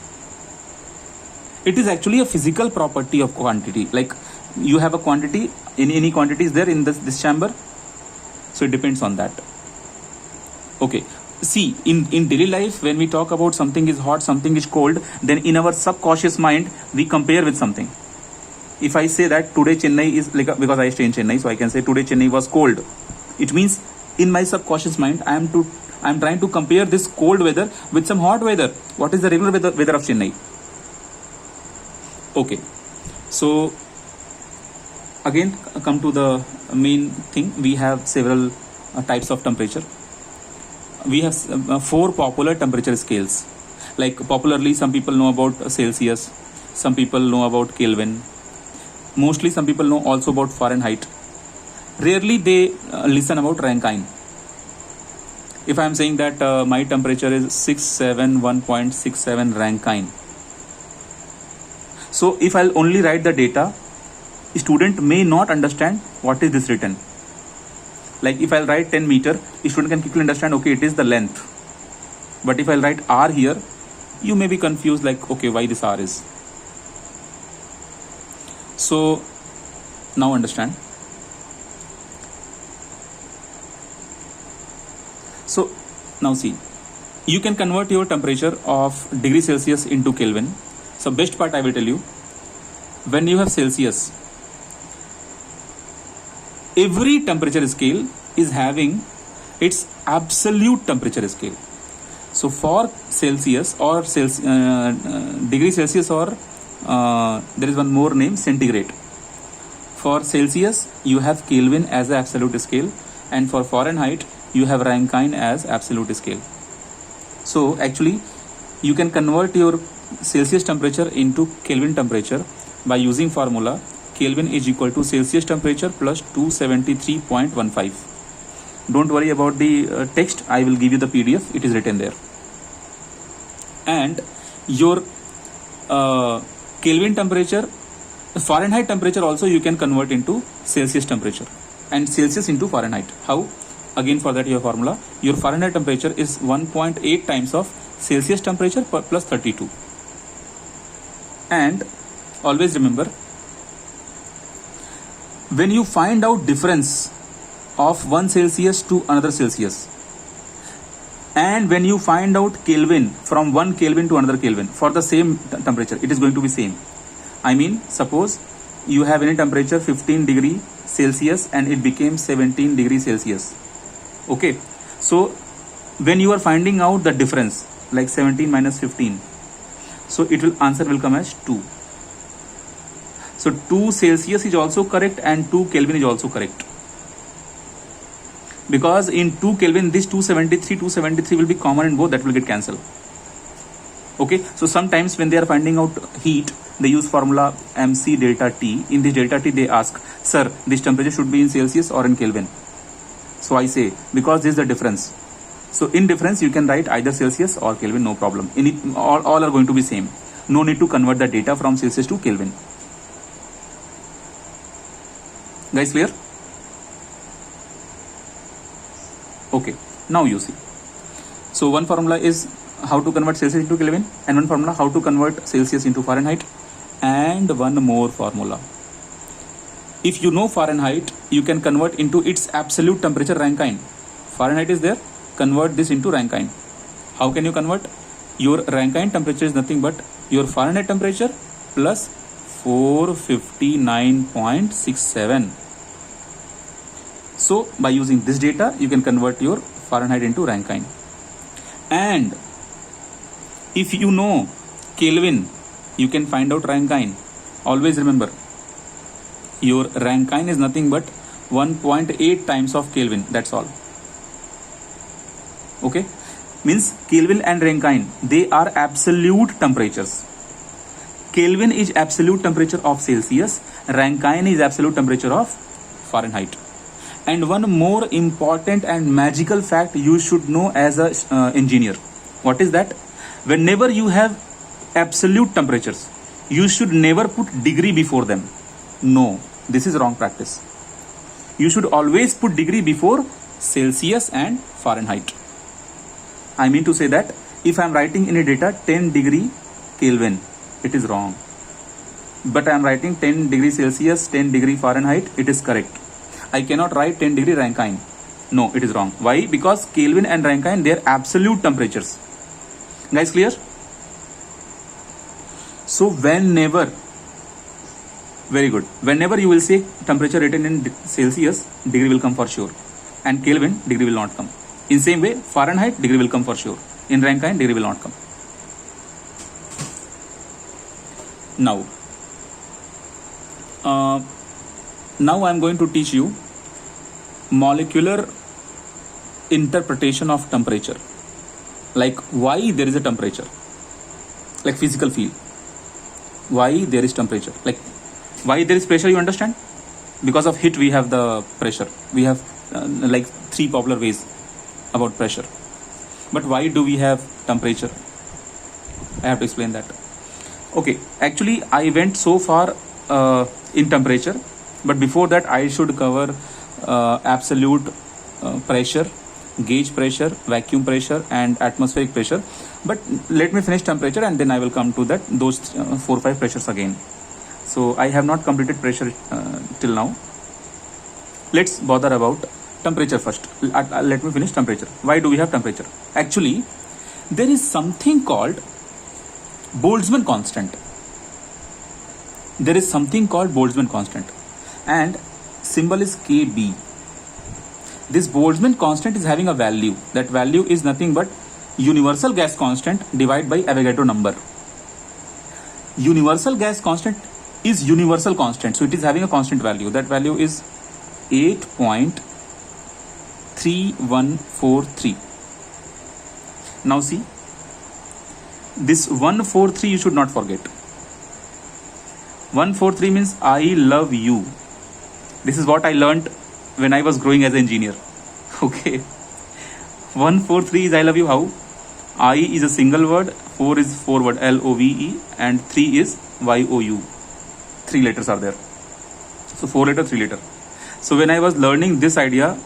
It is actually a physical property of quantity. Like you have a quantity, any quantity is there in this chamber. So it depends on that. Okay. See, in daily life, when we talk about something is hot, something is cold, then in our subconscious mind, we compare with something. If I say that today Chennai is, like, because I stay in Chennai, so I can say today Chennai was cold. It means in my subconscious mind, I am trying to compare this cold weather with some hot weather. What is the regular weather of Chennai? Okay. So again, come to the main thing. We have several types of temperature. We have 4 popular temperature scales. Like popularly, some people know about Celsius, some people know about Kelvin. Mostly, some people know also about Fahrenheit. Rarely they listen about Rankine. If I am saying that my temperature is 671.67 Rankine, so if I'll only write the data, student may not understand what is this written. Like if I'll write 10 meter, student can quickly understand, okay, it is the length. But if I'll write R here, you may be confused like, okay, why this R is. So now understand. So now see, you can convert your temperature of degree Celsius into Kelvin. So best part I will tell you, when you have Celsius, every temperature scale is having its absolute temperature scale. So for Celsius or degree Celsius, or there is one more name, centigrade. For Celsius you have Kelvin as the absolute scale, and for Fahrenheit you have Rankine as absolute scale. So actually you can convert your Celsius temperature into Kelvin temperature by using formula Kelvin is equal to Celsius temperature plus 273.15. Don't worry about the text, I will give you the PDF, it is written there. And your Kelvin temperature, Fahrenheit temperature also you can convert into Celsius temperature, and Celsius into Fahrenheit. How? Again, for that your formula, your Fahrenheit temperature is 1.8 times of Celsius temperature plus 32. And always remember, when you find out difference of 1 Celsius to another Celsius, and when you find out Kelvin from 1 Kelvin to another Kelvin for the same temperature, it is going to be same. I mean, suppose you have any temperature 15 degree Celsius and it became 17 degrees Celsius. Okay, so when you are finding out the difference, like 17 minus 15, so it will answer will come as 2. So 2 Celsius is also correct and 2 Kelvin is also correct, because in 2 Kelvin this 273 will be common in both, that will get cancelled. Okay, so sometimes when they are finding out heat, they use formula MC delta T. In this delta T they ask, sir, this temperature should be in Celsius or in Kelvin? So I say, because this is the difference. So in difference you can write either Celsius or Kelvin, no problem. In it, all are going to be same. No need to convert the data from Celsius to Kelvin. Guys, clear? Okay, now you see. So one formula is how to convert Celsius into Kelvin, and one formula how to convert Celsius into Fahrenheit, and one more formula. If you know Fahrenheit, you can convert into its absolute temperature Rankine. Fahrenheit is there, convert this into Rankine. How can you convert? Your Rankine temperature is nothing but your Fahrenheit temperature plus 459.67. So by using this data, you can convert your Fahrenheit into Rankine. And if you know Kelvin, you can find out Rankine. Always remember, your Rankine is nothing but 1.8 times of Kelvin, that's all. Okay, means Kelvin and Rankine, they are absolute temperatures. Kelvin is absolute temperature of Celsius, Rankine is absolute temperature of Fahrenheit. And one more important and magical fact you should know as a engineer. What is that? Whenever you have absolute temperatures, you should never put degree before them. No, this is wrong practice. You should always put degree before Celsius and Fahrenheit. I mean to say that if I am writing in a data 10 degree Kelvin, it is wrong. But I am writing 10 degree Celsius, 10 degree Fahrenheit, it is correct. I cannot write 10 degree Rankine. No, it is wrong. Why? Because Kelvin and Rankine, they are absolute temperatures. Guys, clear? So whenever, very good, whenever you will say temperature written in Celsius, degree will come for sure. And Kelvin, degree will not come. In same way, Fahrenheit, degree will come for sure. In Rankine, degree will not come. Now I am going to teach you molecular interpretation of temperature, like why there is a temperature. like physical feel. Why there is temperature? Like why there is pressure, you understand? Because of heat we have the pressure. We have like three popular ways about pressure. But why do we have temperature? I have to explain that. Okay, actually I went so far in temperature, but before that I should cover absolute pressure, gauge pressure, vacuum pressure and atmospheric pressure. But let me finish temperature and then I will come to that those 4 or 5 pressures again. So I have not completed pressure till now. Let's bother about temperature first. Let me finish temperature. Why do we have temperature? Actually, there is something called Boltzmann constant. There is something called Boltzmann constant and symbol is Kb. This Boltzmann constant is having a value. That value is nothing but universal gas constant divided by Avogadro number. Universal gas constant is universal constant, so it is having a constant value. That value is 8.3143. Now see, this 143 you should not forget. 143 means I love you. This is what I learned when I was growing as an engineer. Okay, 143 is I love you. How? I is a single word, 4 is 4 word, LOVE, and 3 is YOU. 3 letters are there. So 4 letter, 3 letter. So when I was learning this idea,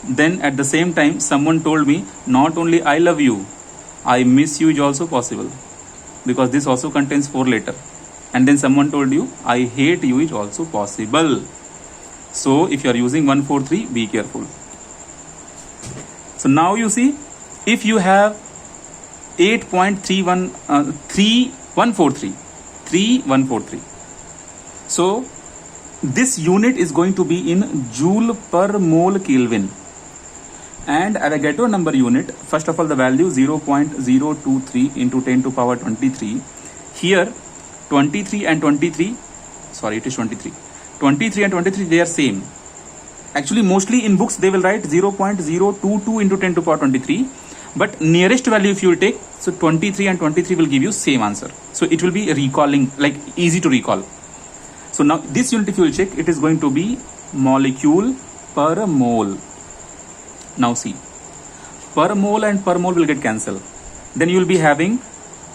then at the same time someone told me not only I love you, I miss you is also possible, because this also contains 4 letter. And then someone told you I hate you is also possible. So if you are using 143, be careful. So now you see, if you have 3143, so this unit is going to be in Joule per mole Kelvin, and Avogadro number unit, first of all the value 0.023 into 10 to power 23. Here 23 and 23, sorry it is 23 and 23 they are same. Actually mostly in books they will write 0.022 into 10 to power 23, but nearest value if you will take, so 23 and 23 will give you same answer. So it will be recalling, like easy to recall. So now this unit if you will check, it is going to be molecule per mole. Now see, per mole and per mole will get cancelled. Then you will be having,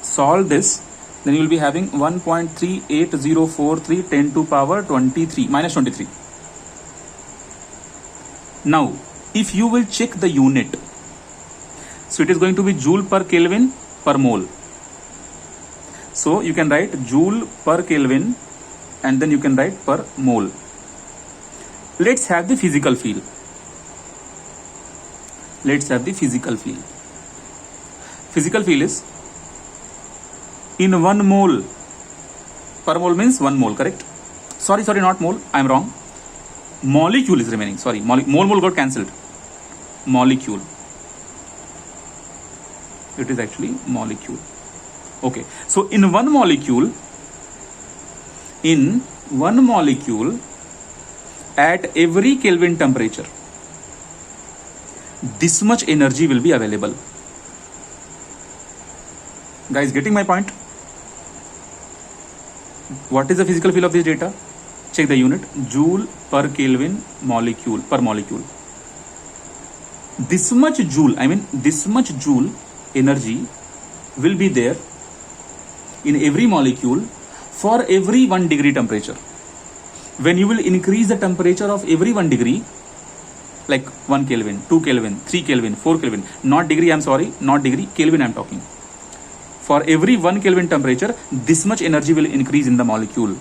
solve this, then you will be having 1.38043 10 to power 23 minus 23. Now if you will check the unit, so it is going to be Joule per Kelvin per mole. So you can write Joule per Kelvin and then you can write per mole. Let's have the physical feel. Let's have the physical feel. Physical feel is, in 1 mole, per mole means 1 mole, correct? Sorry, not mole, I am wrong. Molecule is remaining, sorry, mole got cancelled. Molecule. It is actually molecule. Okay, so in 1 molecule, at every Kelvin temperature, this much energy will be available. Guys, getting my point? What is the physical feel of this data? Check the unit, Joule per Kelvin molecule per molecule. This much Joule energy will be there in every molecule for every 1 degree temperature. When you will increase the temperature of every 1 degree, like 1 Kelvin, 2 Kelvin, 3 Kelvin, 4 Kelvin, not degree, I'm sorry, not degree, Kelvin I'm talking. For every 1 Kelvin temperature, this much energy will increase in the molecule.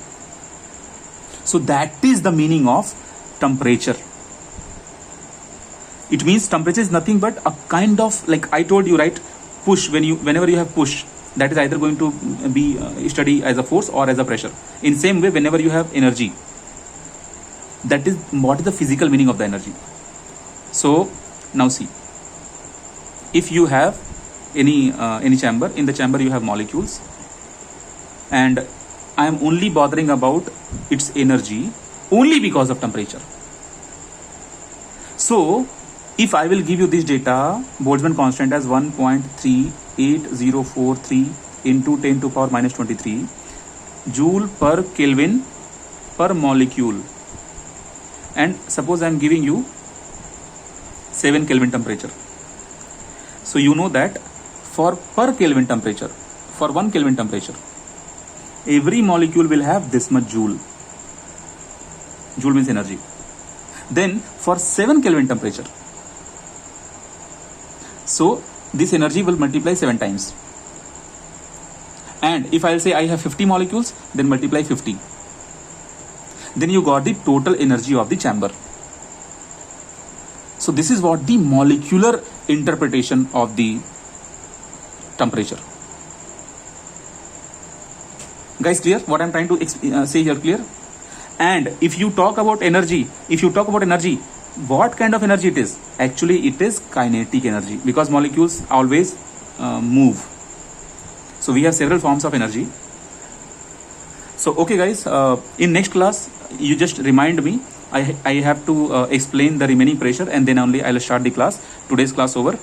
So that is the meaning of temperature. It means temperature is nothing but a kind of, like I told you, right? Push, whenever you have push, that is either going to be studied as a force or as a pressure. In same way, whenever you have energy, that is what is the physical meaning of the energy. So now see, if you have any chamber, in the chamber you have molecules, and I am only bothering about its energy only because of temperature. So if I will give you this data, Boltzmann constant as 1.38043 into 10 to power minus 23 joule per Kelvin per molecule. And suppose I am giving you 7 Kelvin temperature. So you know that for per Kelvin temperature, for 1 Kelvin temperature, every molecule will have this much joule. Joule means energy. Then for 7 Kelvin temperature, so this energy will multiply 7 times. And if I'll say I have 50 molecules, then multiply 50. Then you got the total energy of the chamber. So this is what the molecular interpretation of the temperature. Guys, clear what I'm trying to say here? Clear? And if you talk about energy, what kind of energy it is? Actually, it is kinetic energy, because molecules always move. So we have several forms of energy. So okay guys, in next class you just remind me. I have to explain the remaining pressure, and then only I'll start the class. Today's class over.